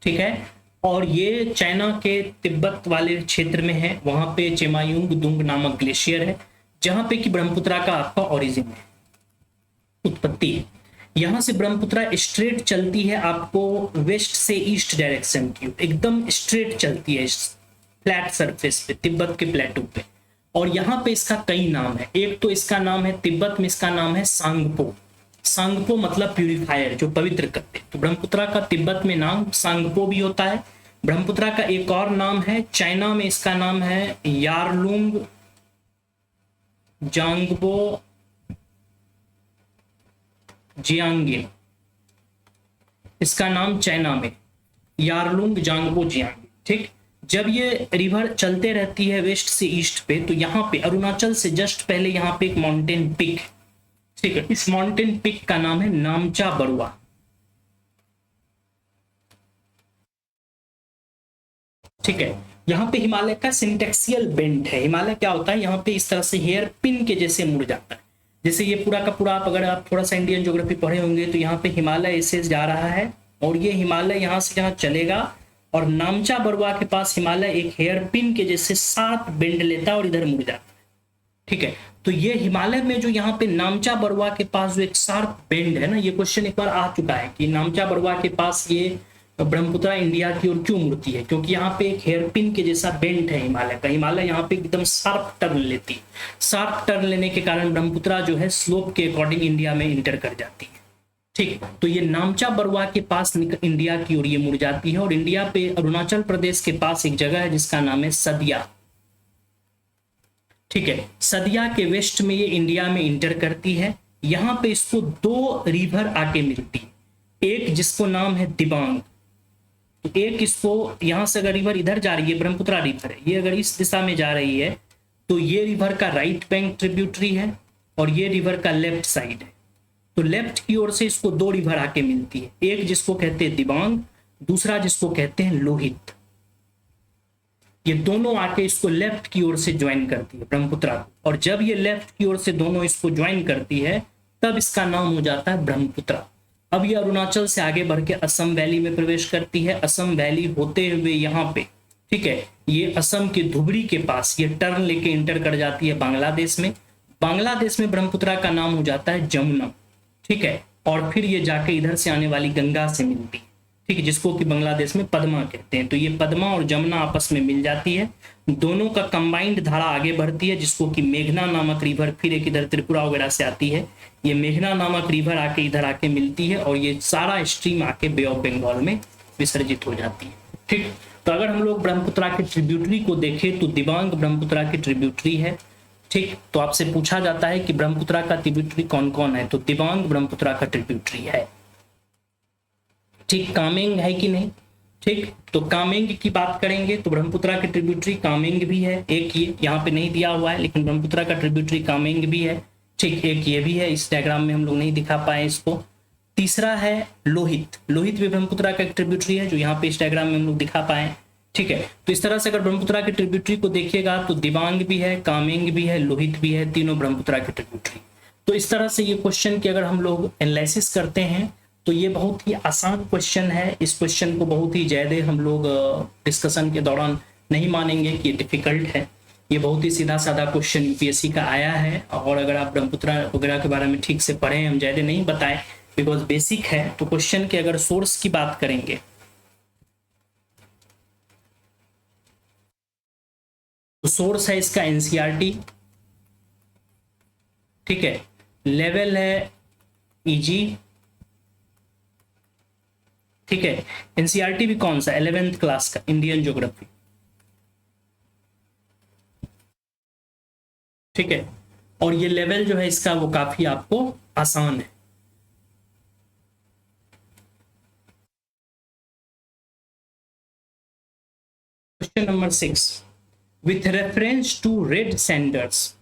ठीक है, और ये चाइना के तिब्बत वाले क्षेत्र में है, वहां पे चेमायुंग दुंग नामक ग्लेशियर है, जहां पे कि ब्रह्मपुत्रा का आपका ओरिजिन है, उत्पत्ति है। यहां से ब्रह्मपुत्रा स्ट्रेट चलती है आपको वेस्ट से ईस्ट डायरेक्शन की, एकदम स्ट्रेट चलती है फ्लैट सरफेस पे, तिब्बत के प्लेटू पे। और यहाँ पे इसका कई नाम है। एक तो इसका नाम है, तिब्बत में इसका नाम है सांगपो। सांगपो मतलब प्यूरिफायर, जो पवित्र करते। तो ब्रह्मपुत्रा का तिब्बत में नाम सांगपो भी होता है। ब्रह्मपुत्रा का एक और नाम है, चाइना में इसका नाम है यारलुंग जांगबो जियांगिन। इसका नाम चाइना में यारलुंग जांगबो जियांगिन। ठीक, जब ये रिवर चलते रहती है वेस्ट से ईस्ट पे, तो यहाँ पे अरुणाचल से जस्ट पहले यहाँ पे एक माउंटेन पिक, ठीक है, इस माउंटेन पिक का नाम है नामचा बरुआ। ठीक है, यहाँ पे हिमालय का सिंटेक्सियल बेंट है। हिमालय क्या होता है, यहाँ पे इस तरह से हेयर पिन के जैसे मुड़ जाता है। जैसे ये पूरा का पूरा, आप अगर आप थोड़ा सा इंडियन ज्योग्राफी पढ़े होंगे तो यहाँ पे हिमालय ऐसे जा रहा है और ये हिमालय यहाँ से जहाँ चलेगा और नामचा बरुआ के पास हिमालय एक हेयर पिन के जैसे शार्प बेंड लेता है और इधर मुड़ जाता है। ठीक है, तो ये हिमालय में जो यहाँ पे नामचा बरुआ के पास जो एक शार्प बेंड है ना, ये क्वेश्चन एक बार आ चुका है कि नामचा बरुआ के पास ये ब्रह्मपुत्रा इंडिया की ओर क्यों मुड़ती है, क्योंकि यहाँ पे एक हेयर पिन के जैसा बेंट है हिमालय का। हिमालय यहाँ पे एकदम शार्प टर्न लेती है। शार्प टर्न लेने के कारण ब्रह्मपुत्रा जो है स्लोप के अकॉर्डिंग इंडिया में इंटर कर जाती है। ठीक, तो ये नामचा बरुआ के पास इंडिया की ओर ये मुड़ जाती है और इंडिया पे अरुणाचल प्रदेश के पास एक जगह है जिसका नाम है सदिया। ठीक है, सदिया के वेस्ट में ये इंडिया में इंटर करती है। यहाँ पे इसको दो रिवर आके मिलती है, एक जिसको नाम है दिबांग, तो एक इसको, यहां से अगर रिवर इधर जा रही है, ब्रह्मपुत्रा रिवर है, ये अगर इस दिशा में जा रही है तो ये रिवर का राइट बैंक ट्रिब्यूटरी है और ये रिवर का लेफ्ट साइड है। तो लेफ्ट की ओर से इसको दो रिवर आके मिलती है, एक जिसको कहते हैं दिबांग, दूसरा जिसको कहते हैं लोहित। ये दोनों आके इसको लेफ्ट की ओर से ज्वाइन करती है ब्रह्मपुत्रा को, और जब ये लेफ्ट की ओर से दोनों इसको ज्वाइन करती है तब इसका नाम हो जाता है ब्रह्मपुत्रा। अब ये अरुणाचल से आगे बढ़ के असम वैली में प्रवेश करती है, असम वैली होते हुए यहाँ पे, ठीक है, ये असम के धुबरी के पास ये टर्न लेके इंटर कर जाती है बांग्लादेश में। बांग्लादेश में ब्रह्मपुत्रा का नाम हो जाता है जमुना, ठीक है, और फिर ये जाके इधर से आने वाली गंगा से मिलती है, ठीक है, जिसको कि बांग्लादेश में पद्मा कहते हैं। तो ये पद्मा और जमुना आपस में मिल जाती है, दोनों का कंबाइंड धारा आगे बढ़ती है, जिसको कि मेघना नामक रिवर, फिर एक इधर त्रिपुरा वगैरह से आती है, ये मेघना नामक रिवर आके इधर आके मिलती है और ये सारा स्ट्रीम आके बे ऑफ बंगाल में विसर्जित हो जाती है। ठीक, तो अगर हम लोग ब्रह्मपुत्रा के ट्रिब्यूटरी को देखें तो दिबांग ब्रह्मपुत्रा की ट्रिब्यूटरी है। ठीक, तो आपसे पूछा जाता है कि ब्रह्मपुत्रा का ट्रिब्यूटरी कौन कौन है, तो दिबांग ब्रह्मपुत्रा का ट्रिब्यूटरी है। ठीक, कामेंग है कि नहीं? ठीक, तो कामेंग की बात करेंगे तो ब्रह्मपुत्रा की ट्रिब्यूटरी कामेंग भी है, एक ये यहाँ पे नहीं दिया हुआ है लेकिन ब्रह्मपुत्रा का ट्रिब्यूटरी कामेंग भी है। ठीक, एक ये भी है, इस डायग्राम में हम लोग नहीं दिखा पाए इसको। तीसरा है लोहित, लोहित भी ब्रह्मपुत्रा का एक ट्रिब्यूटरी है जो यहाँ पे इस डायग्राम में हम लोग दिखा पाए। ठीक है, तो इस तरह से अगर ब्रह्मपुत्रा की ट्रिब्यूटरी को देखिएगा तो दिबांग भी है, कामेंग भी है, लोहित भी है, तीनों ब्रह्मपुत्रा की ट्रिब्यूटरी। तो इस तरह से ये क्वेश्चन की अगर हम लोग एनालिसिस करते हैं तो ये बहुत ही आसान क्वेश्चन है। इस क्वेश्चन को बहुत ही ज्यादा हम लोग डिस्कशन के दौरान नहीं मानेंगे कि ये डिफिकल्ट है, ये बहुत ही सीधा साधा क्वेश्चन यूपीएससी का आया है। और अगर आप ब्रह्मपुत्रा वगैरह के बारे में ठीक से पढ़े, हम ज्यादा नहीं बताएं बिकॉज बेसिक है। तो क्वेश्चन के अगर सोर्स की बात करेंगे तो सोर्स है इसका एनसीईआरटी, ठीक है, लेवल है ईजी, ठीक है, एनसीईआरटी भी कौन सा, 11th क्लास का इंडियन ज्योग्राफी, ठीक है, और ये लेवल जो है इसका वो काफी आपको आसान है। Question number 6, with reference to red sanders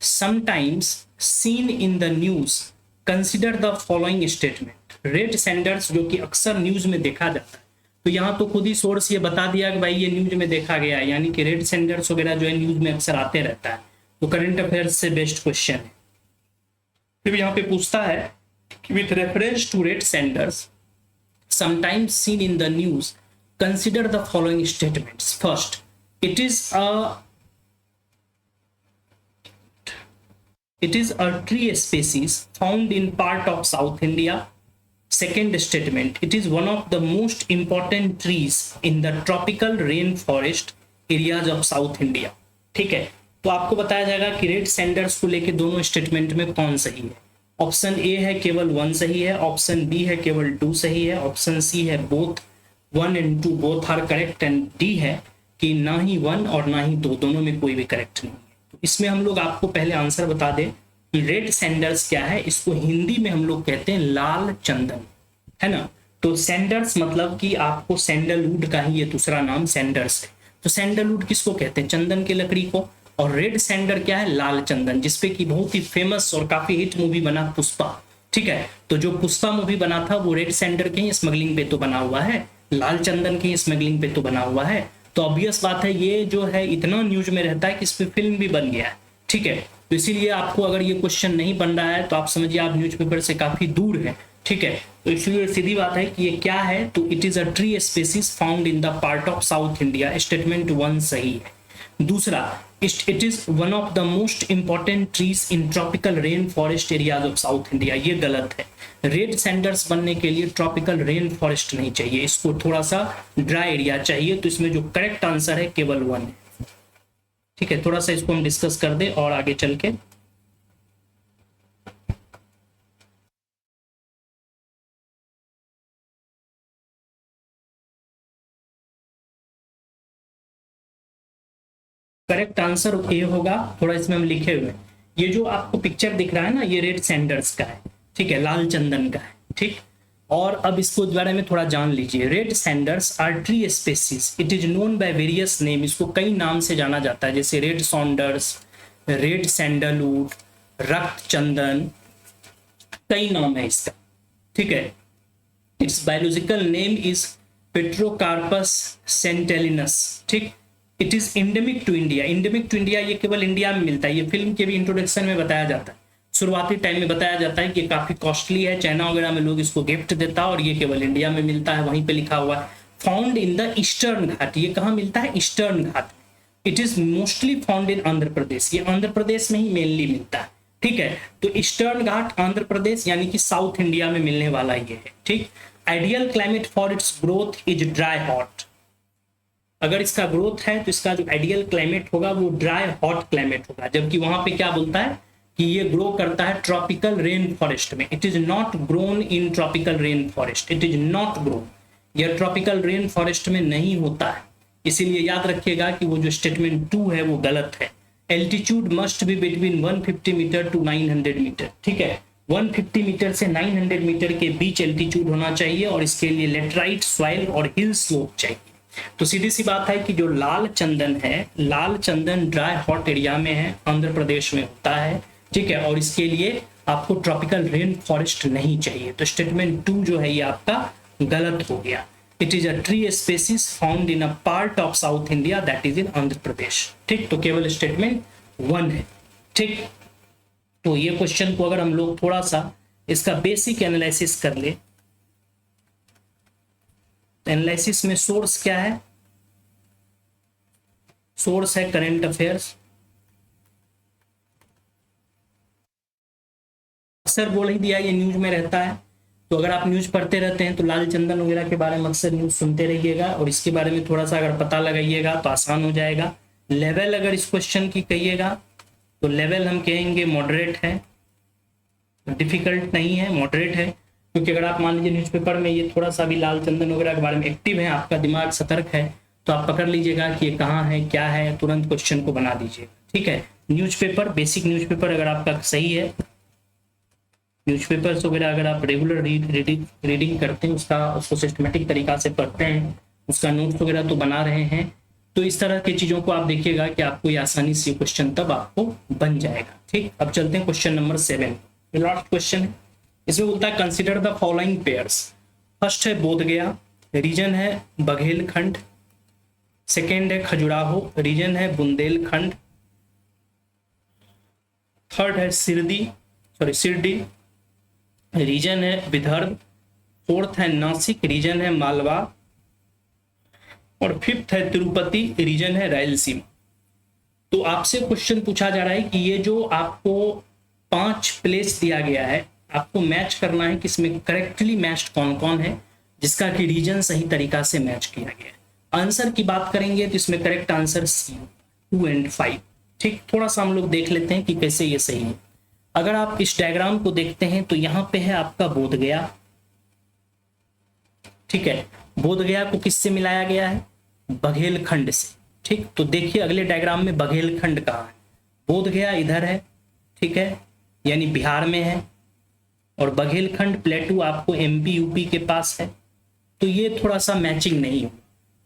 sometimes seen in the news, consider the following statement। Red Sanders जो कि अक्सर न्यूज में देखा जाता है, तो यहाँ तो खुद ही सोर्स ये बता दिया कि भाई ये न्यूज में देखा गया है, यानी कि रेड सैंडर्स वगैरह जो है न्यूज में अक्सर आते रहता है, तो करंट अफेयर्स से बेस्ट क्वेश्चन है। फिर यहाँ पे पूछता है कि with reference to red sanders sometimes seen in the news, consider the following statements। First, it is a tree species found in part of South India। Second statement, it is one of the most important trees in the tropical rainforest areas of South India। ठीक है, तो आपको बताया जाएगा कि red Sanders को लेके दोनों स्टेटमेंट में कौन सही है। ऑप्शन ए है केवल 1 सही है, ऑप्शन बी है केवल 2 सही है, ऑप्शन सी है both 1 and 2 both are correct, and D है कि ना ही 1 और ना ही 2, दोनों में कोई भी करेक्ट नहीं है। तो इसमें हम लोग आपको पहले आंसर बता दें कि रेड सैंडर्स क्या है। इसको हिंदी में हम लोग कहते हैं लाल चंदन, है ना। तो सैंडर्स मतलब कि आपको सैंडलवुड का ही ये दूसरा नाम सैंडर्स है। तो सैंडलवुड किसको कहते हैं, चंदन की लकड़ी को, और रेड सैंडर क्या है, लाल चंदन, जिसपे की बहुत ही फेमस और काफी हिट मूवी बना पुष्पा। ठीक है, तो जो पुष्पा मूवी बना था वो रेड सैंडर के ही स्मगलिंग पे तो बना हुआ है, लाल चंदन की स्मगलिंग पे तो बना हुआ है। तो ऑब्वियस बात है ये जो है इतना न्यूज में रहता है कि इस पे फिल्म भी बन गया है। ठीक है, तो इसीलिए आपको अगर ये क्वेश्चन नहीं बन रहा है तो आप समझिए आप न्यूज़पेपर से काफी दूर है। ठीक है, तो इसलिए सीधी बात है कि ये क्या है, तो it is a tree species found in the part of South India, statement 1 सही है। दूसरा, it is one of the most important trees in tropical rain forest areas of South India, ये गलत है। रेड सैंडर्स बनने के लिए tropical rain forest नहीं चाहिए, इसको थोड़ा सा ड्राई एरिया चाहिए। तो इसमें जो करेक्ट आंसर है केवल 1 है। ठीक है, थोड़ा सा इसको हम डिस्कस कर दे और आगे चल के करेक्ट आंसर ए होगा। थोड़ा इसमें हम लिखे हुए हैं, ये जो आपको पिक्चर दिख रहा है ना, ये रेड सैंडर्स का है, ठीक है, लाल चंदन का है, ठीक। और अब इसको बारे में थोड़ा जान लीजिए। Red sanders are tree species, it is known by various name, इसको कई नाम से जाना जाता है, जैसे रेड सॉन्डर्स, रेड सैंडलवुड, रक्त चंदन, कई नाम है इसका, ठीक है। Its biological name is pterocarpus santalinus, ठीक। It is endemic to India, endemic to India, ये केवल इंडिया में मिलता है। ये फिल्म के भी इंट्रोडक्शन में बताया जाता है, शुरुआती टाइम में बताया जाता है कि ये काफी कॉस्टली है, चाइना वगैरह में लोग इसको गिफ्ट देता है, और ये केवल इंडिया में मिलता है। वहीं पे लिखा हुआ है found in the Eastern Ghat, ये कहाँ मिलता है? Eastern Ghat. It is mostly found in Andhra Pradesh, ये आंध्र प्रदेश में ही मेनली मिलता है, ठीक है। तो ईस्टर्न घाट आंध्र प्रदेश यानी कि साउथ इंडिया में मिलने वाला ये है, ठीक। Ideal climate for its growth is dry hot, अगर इसका ग्रोथ है तो इसका जो आइडियल क्लाइमेट होगा वो ड्राई हॉट क्लाइमेट होगा। जबकि वहां पे क्या बोलता है कि ये ग्रो करता है ट्रॉपिकल रेन फॉरेस्ट में। It is not grown in tropical rain forest, it is not grown, यह ट्रॉपिकल रेन फॉरेस्ट में नहीं होता है। इसीलिए याद रखिएगा कि वो जो स्टेटमेंट 2 है वो गलत है। Altitude must be between 150 metre to 900 metre, ठीक है। 150 मीटर से 900 मीटर के बीच एल्टीट्यूड होना चाहिए, और इसके लिए लेटराइट सॉइल और हिल स्लोप चाहिए। तो सीधी सी बात है कि जो लाल चंदन है, लाल चंदन ड्राई हॉट एरिया में है, आंध्र प्रदेश में होता है, ठीक है। और इसके लिए आपको ट्रॉपिकल रेन फॉरेस्ट नहीं चाहिए। तो स्टेटमेंट 2 जो है ये आपका गलत हो गया। It is a tree species found in a part of South India that is in Andhra Pradesh, ठीक। तो केवल स्टेटमेंट 1 है, ठीक। तो ये क्वेश्चन को अगर हम लोग थोड़ा सा इसका बेसिक एनालिसिस कर ले, एनालिसिस में सोर्स क्या है? सोर्स है करंट अफेयर्स। अक्सर बोल ही दिया ये न्यूज में रहता है, तो अगर आप न्यूज पढ़ते रहते हैं तो लाल चंदन वगैरह के बारे में अक्सर न्यूज सुनते रहिएगा, और इसके बारे में थोड़ा सा अगर पता लगाइएगा तो आसान हो जाएगा। लेवल अगर इस क्वेश्चन की कहिएगा तो लेवल हम कहेंगे मॉडरेट है, डिफिकल्ट नहीं है, मॉडरेट है। क्योंकि अगर आप मान लीजिए न्यूज़पेपर में ये थोड़ा सा भी लाल चंदन वगैरह के बारे में एक्टिव है, आपका दिमाग सतर्क है, तो आप पकड़ लीजिएगा कि ये कहाँ है, क्या है, तुरंत क्वेश्चन को बना दीजिएगा, ठीक है। न्यूज़पेपर, बेसिक न्यूज़पेपर अगर आपका सही है, न्यूज़पेपर्स वगैरह अगर आप रेगुलर रीडिंग करते हैं, उसको सिस्टमेटिक तरीका से पढ़ते हैं, उसका नोट्स वगैरह तो बना रहे हैं, तो इस तरह की चीज़ों को आप देखिएगा कि आपको ये आसानी से क्वेश्चन तब आपको बन जाएगा, ठीक। अब चलते हैं क्वेश्चन नंबर 7, लास्ट क्वेश्चन है। इसमें बोलता है consider the following pairs. First है बोधगया, रीजन है बघेलखंड। सेकेंड है खजुराहो, रीजन है बुंदेलखंड। थर्ड है सिरडी, रीजन है विदर्भ। फोर्थ है नासिक, रीजन है मालवा। और फिफ्थ है तिरुपति, रीजन है रायलसीमा। तो आपसे क्वेश्चन पूछा जा रहा है कि ये जो आपको 5 प्लेस दिया गया है, आपको मैच करना है कि इसमें करेक्टली मैच्ड कौन कौन है, जिसका कि रीजन सही तरीका से मैच किया गया है। आंसर की बात करेंगे तो इसमें करेक्ट आंसर सी 2 और 5, ठीक। थोड़ा सा हम लोग देख लेते हैं कि कैसे ये सही है। अगर आप इस डायग्राम को देखते हैं तो यहाँ पे है आपका बोधगया, ठीक है। बोधगया को किससे मिलाया गया है? बघेलखंड से, ठीक। तो देखिए अगले डायग्राम में बघेलखंड कहाँ है? बोधगया इधर है, ठीक है, यानी बिहार में है, और बघेलखंड प्लेटू आपको एमपी यूपी के पास है। तो ये थोड़ा सा मैचिंग नहीं हो,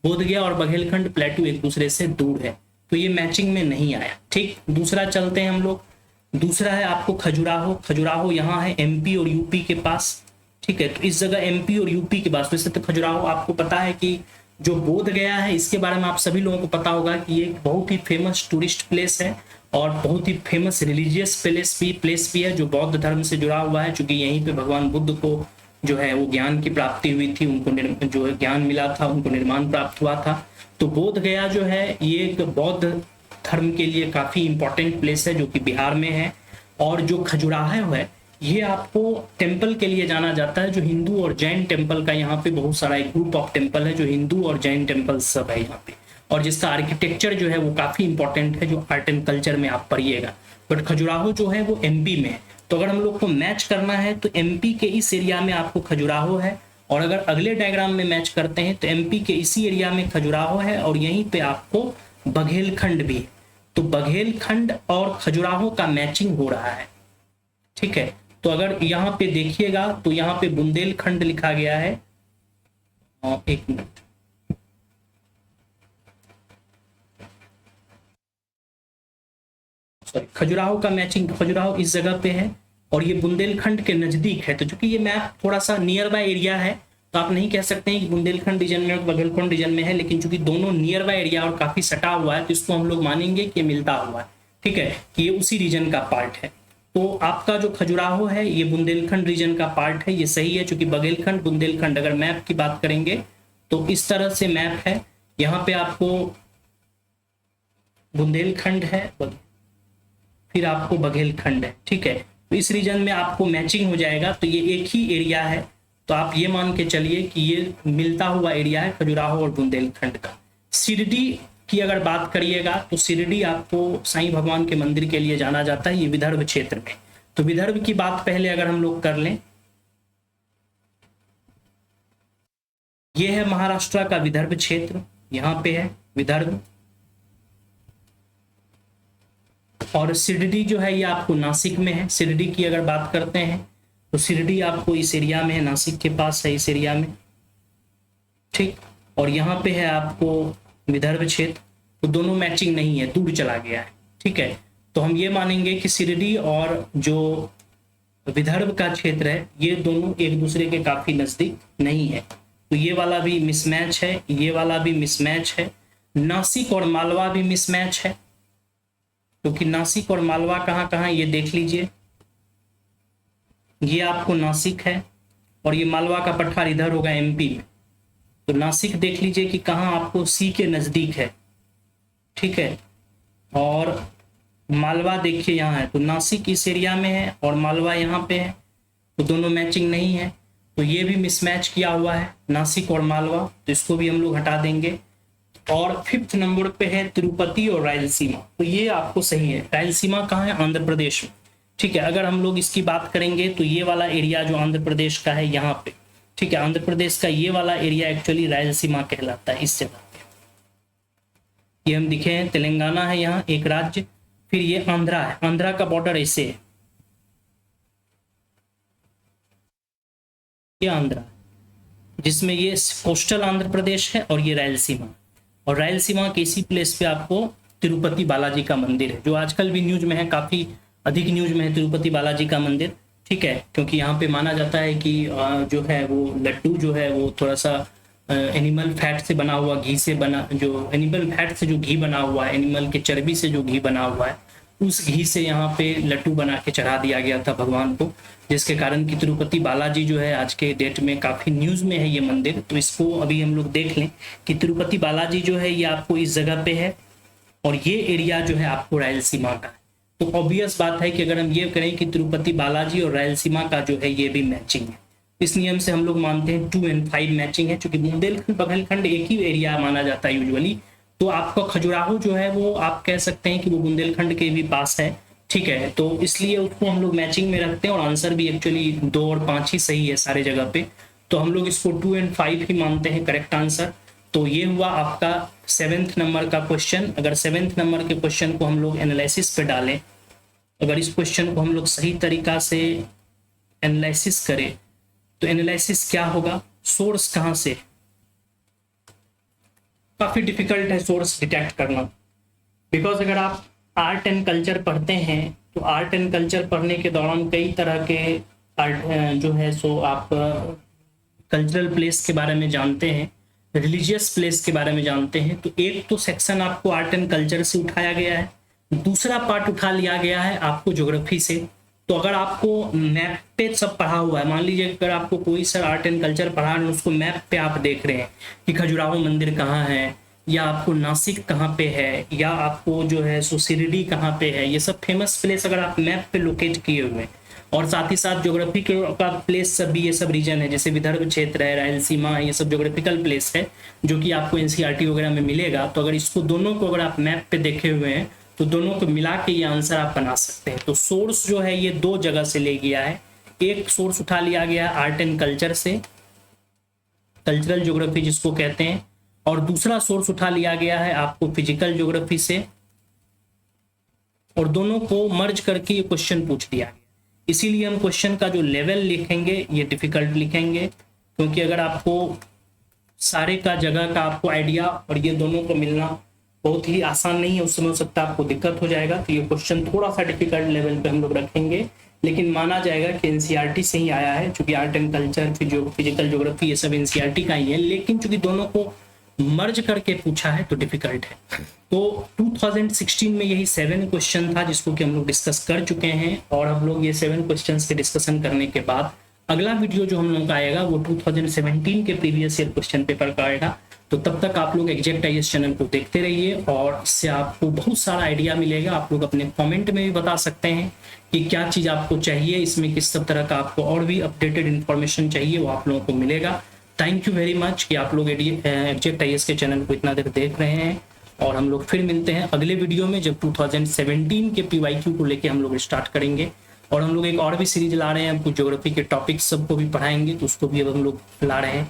बोधगया और बघेलखंड प्लेटू एक दूसरे से दूर है, तो ये मैचिंग में नहीं आया, ठीक। दूसरा चलते हैं हम लोग। दूसरा है आपको खजुराहो, खजुराहो यहाँ है एमपी और यूपी के पास, ठीक है। तो इस जगह एमपी और यूपी के पास, वैसे तो खजुराहो आपको पता है कि जो बोधगया है इसके बारे में आप सभी लोगों को पता होगा कि ये एक बहुत ही फेमस टूरिस्ट प्लेस है, और बहुत ही फेमस रिलीजियस प्लेस भी है, जो बौद्ध धर्म से जुड़ा हुआ है। चूंकि यहीं पे भगवान बुद्ध को जो है वो ज्ञान की प्राप्ति हुई थी, उनको जो है ज्ञान मिला था, उनको निर्माण प्राप्त हुआ था। तो बोधगया जो है ये एक बौद्ध धर्म के लिए काफी इंपॉर्टेंट प्लेस है, जो कि बिहार में है। और जो खजुराहो है ये आपको टेम्पल के लिए जाना जाता है, जो हिंदू और जैन टेम्पल का यहाँ पे बहुत सारा एक ग्रुप ऑफ टेम्पल है, जो हिंदू और जैन टेम्पल सब है यहाँ पे, और जिसका आर्किटेक्चर जो है वो काफी इंपॉर्टेंट है, जो आर्ट एंड कल्चर में आप पढ़िएगा। बट खजुराहो जो है वो एमपी में है, तो अगर हम लोग को मैच करना है तो एमपी के इस एरिया में आपको खजुराहो है, और अगर अगले डायग्राम में मैच करते हैं तो एमपी के इसी एरिया में खजुराहो है, और यहीं पे आपको बघेलखंड भी है। तो बघेलखंड और खजुराहो का मैचिंग हो रहा है। ठीक है, तो अगर यहाँ पे देखिएगा तो यहाँ पे बुंदेलखंड लिखा गया है। एक मिनट, सॉरी, खजुराहो का मैचिंग, खजुराहो इस जगह पे है और ये बुंदेलखंड के नजदीक है। तो चूंकि ये मैप थोड़ा सा नियर बाय एरिया है तो आप नहीं कह सकते हैं कि बुंदेलखंड रीजन में और बघेलखंड रीजन में है, लेकिन चूंकि दोनों नियर बाय एरिया और काफी सटा हुआ है तो इसको हम लोग मानेंगे कि मिलता हुआ है। ठीक है, कि ये उसी रीजन का पार्ट है। तो आपका जो खजुराहो है ये बुंदेलखंड रीजन का पार्ट है, ये सही है। चूंकि बघेलखंड बुंदेलखंड, अगर मैप की बात करेंगे तो इस तरह से मैप है। यहाँ पे आपको बुंदेलखंड है, फिर आपको बघेलखंड है। ठीक है, तो इस रीजन में आपको मैचिंग हो जाएगा, तो ये एक ही एरिया है। तो आप ये मान के चलिए कि ये मिलता हुआ एरिया है खजुराहो और बुंदेलखंड का। शिरडी की अगर बात करिएगा तो शिरडी आपको साईं भगवान के मंदिर के लिए जाना जाता है, ये विदर्भ क्षेत्र में। तो विदर्भ की बात पहले अगर हम लोग कर लें, ये है महाराष्ट्र का विदर्भ क्षेत्र, यहाँ पे है विदर्भ। और शिरडी जो है ये आपको नासिक में है। शिरडी की अगर बात करते हैं तो शिरडी आपको इस एरिया में है, नासिक के पास है, इस एरिया में। ठीक, और यहाँ पे है आपको विदर्भ क्षेत्र। तो दोनों मैचिंग नहीं है, दूर चला गया है। ठीक है, तो हम ये मानेंगे कि शिरडी और जो विदर्भ का क्षेत्र है ये दोनों एक दूसरे के काफी नजदीक नहीं है। तो ये वाला भी मिसमैच है, ये वाला भी मिसमैच है। नासिक और मालवा भी मिसमैच है, क्योंकि नासिक और मालवा कहाँ कहाँ ये देख लीजिए। ये आपको नासिक है और ये मालवा का पठार इधर होगा एमपी में। तो नासिक देख लीजिए कि कहाँ आपको सी के नजदीक है। ठीक है, और मालवा देखिए यहाँ है, तो नासिक इस एरिया में है और मालवा यहाँ पे है, तो दोनों मैचिंग नहीं है। तो ये भी मिसमैच किया हुआ है नासिक और मालवा, तो इसको भी हम लोग हटा देंगे। और 5th नंबर पे है तिरुपति और रायलसीमा। तो ये आपको सही है। रायलसीमा कहाँ है? आंध्र प्रदेश में। ठीक है, अगर हम लोग इसकी बात करेंगे तो ये वाला एरिया जो आंध्र प्रदेश का है यहाँ पे, ठीक है, आंध्र प्रदेश का ये वाला एरिया एक्चुअली रायलसीमा कहलाता है। इस जगह पे ये हम दिखे हैं, तेलंगाना है यहाँ एक राज्य, फिर ये आंध्रा है। आंध्रा का बॉर्डर ऐसे है, ये आंध्रा जिसमें ये कोस्टल आंध्र प्रदेश है और ये रायलसीमा। और रायलसीमा के इसी प्लेस पे आपको तिरुपति बालाजी का मंदिर है, जो आजकल भी न्यूज में है, काफी अधिक न्यूज में है तिरुपति बालाजी का मंदिर। ठीक है, क्योंकि यहाँ पे माना जाता है कि जो है वो लड्डू जो है वो थोड़ा सा एनिमल फैट से बना हुआ, घी से बना, जो एनिमल फैट से जो घी बना हुआ है, एनिमल के चर्बी से जो घी बना हुआ है, उस घी से यहाँ पे लड्डू बना के चढ़ा दिया गया था भगवान को, जिसके कारण कि तिरुपति बालाजी जो है आज के डेट में काफी न्यूज में है ये मंदिर। तो इसको अभी हम लोग देख लें कि तिरुपति बालाजी जो है ये आपको इस जगह पे है और ये एरिया जो है आपको रायलसीमा का है। तो ऑब्वियस बात है कि अगर हम ये करें कि तिरुपति बालाजी और रायलसीमा का जो है ये भी मैचिंग है, इस नियम से हम लोग मानते हैं 2 and 5 मैचिंग है। चूंकि बुंदेलखंड बघेलखंड एक ही एरिया माना जाता है यूजुअली, तो आपका खजुराहो जो है वो आप कह सकते हैं कि वो बुंदेलखंड के भी पास है। ठीक है, तो इसलिए उसको हम लोग मैचिंग में रखते हैं और आंसर भी एक्चुअली 2 और 5 ही सही है सारे जगह पे। तो हम लोग इसको 2 and 5 ही मानते हैं करेक्ट आंसर। तो ये हुआ आपका 7th नंबर का क्वेश्चन। अगर 7th नंबर के क्वेश्चन को हम लोग एनालिसिस पे डालें, अगर इस क्वेश्चन को हम लोग सही तरीका से एनालिसिस करें तो एनालिसिस क्या होगा, सोर्स कहाँ से, काफी डिफिकल्ट है सोर्स डिटेक्ट करना। बिकॉज अगर आप आर्ट एंड कल्चर पढ़ते हैं तो आर्ट एंड कल्चर पढ़ने के दौरान कई तरह के आर्ट जो है सो आप कल्चरल प्लेस के बारे में जानते हैं, रिलीजियस प्लेस के बारे में जानते हैं। तो एक तो सेक्शन आपको आर्ट एंड कल्चर से उठाया गया है, दूसरा पार्ट उठा लिया गया है आपको ज्योग्राफी से। तो अगर आपको मैप पे सब पढ़ा हुआ है, मान लीजिए अगर आपको कोई सर आर्ट एंड कल्चर पढ़ा रहे हैं, उसको मैप पे आप देख रहे हैं कि खजुराहो मंदिर कहाँ है, या आपको नासिक कहाँ पे है, या आपको जो है सो शिरडी कहाँ पे है, ये सब फेमस प्लेस अगर आप मैप पे लोकेट किए हुए हैं, और साथ ही साथ ज्योग्राफी का प्लेस सब भी ये सब रीजन है, जैसे विदर्भ क्षेत्र है, रायलसीमा, ये सब ज्योग्राफिकल प्लेस है जो कि आपको एनसीईआरटी वगैरह में मिलेगा। तो अगर इसको दोनों को अगर आप मैप पे देखे हुए हैं तो दोनों को मिला के ये आंसर आप बना सकते हैं। तो सोर्स जो है ये 2 जगह से ले गया है, एक सोर्स उठा लिया गया है आर्ट एंड कल्चर से, कल्चरल ज्योग्राफी जिसको कहते हैं, और दूसरा सोर्स उठा लिया गया है आपको फिजिकल ज्योग्राफी से, और दोनों को मर्ज करके ये क्वेश्चन पूछ दिया गया। इसीलिए हम क्वेश्चन का जो लेवल लिखेंगे ये डिफिकल्ट लिखेंगे, क्योंकि अगर आपको सारे का जगह का आपको आइडिया और ये दोनों को मिलना बहुत ही आसान नहीं है, उस समय हो सकता है आपको दिक्कत हो जाएगा। तो ये क्वेश्चन थोड़ा सा डिफिकल्ट लेवल पे हम लोग रखेंगे, लेकिन माना जाएगा कि एनसीईआरटी से ही आया है, चूंकि art and culture, physical geography ये सब एनसीईआरटी का ही है, लेकिन चूंकि दोनों को मर्ज करके पूछा है तो डिफिकल्ट है। तो 2016 में यही 7 क्वेश्चन था जिसको कि हम लोग डिस्कस कर चुके हैं, और हम लोग ये 7 क्वेश्चंस के डिस्कशन करने के बाद अगला वीडियो जो हम लोग का आएगा वो 2017 के प्रीवियस ईयर क्वेश्चन पेपर का आएगा। तो तब तक आप लोग एग्जैक्ट आईएएस चैनल को देखते रहिए, और इससे आपको बहुत सारा आइडिया मिलेगा। आप लोग अपने कमेंट में भी बता सकते हैं कि क्या चीज़ आपको चाहिए, इसमें किस सब तरह का आपको और भी अपडेटेड इन्फॉर्मेशन चाहिए, वो आप लोगों को मिलेगा। थैंक यू वेरी मच कि आप लोग एग्जैक्ट आईएएस के चैनल को इतना देर देख रहे हैं, और हम लोग फिर मिलते हैं अगले वीडियो में जब 2017 के पीवाईक्यू को लेके हम लोग स्टार्ट करेंगे। और हम लोग एक और भी सीरीज ला रहे हैं, हमको ज्योग्राफी के टॉपिक्स सबको भी पढ़ाएंगे, तो उसको भी अब हम लोग ला रहे हैं।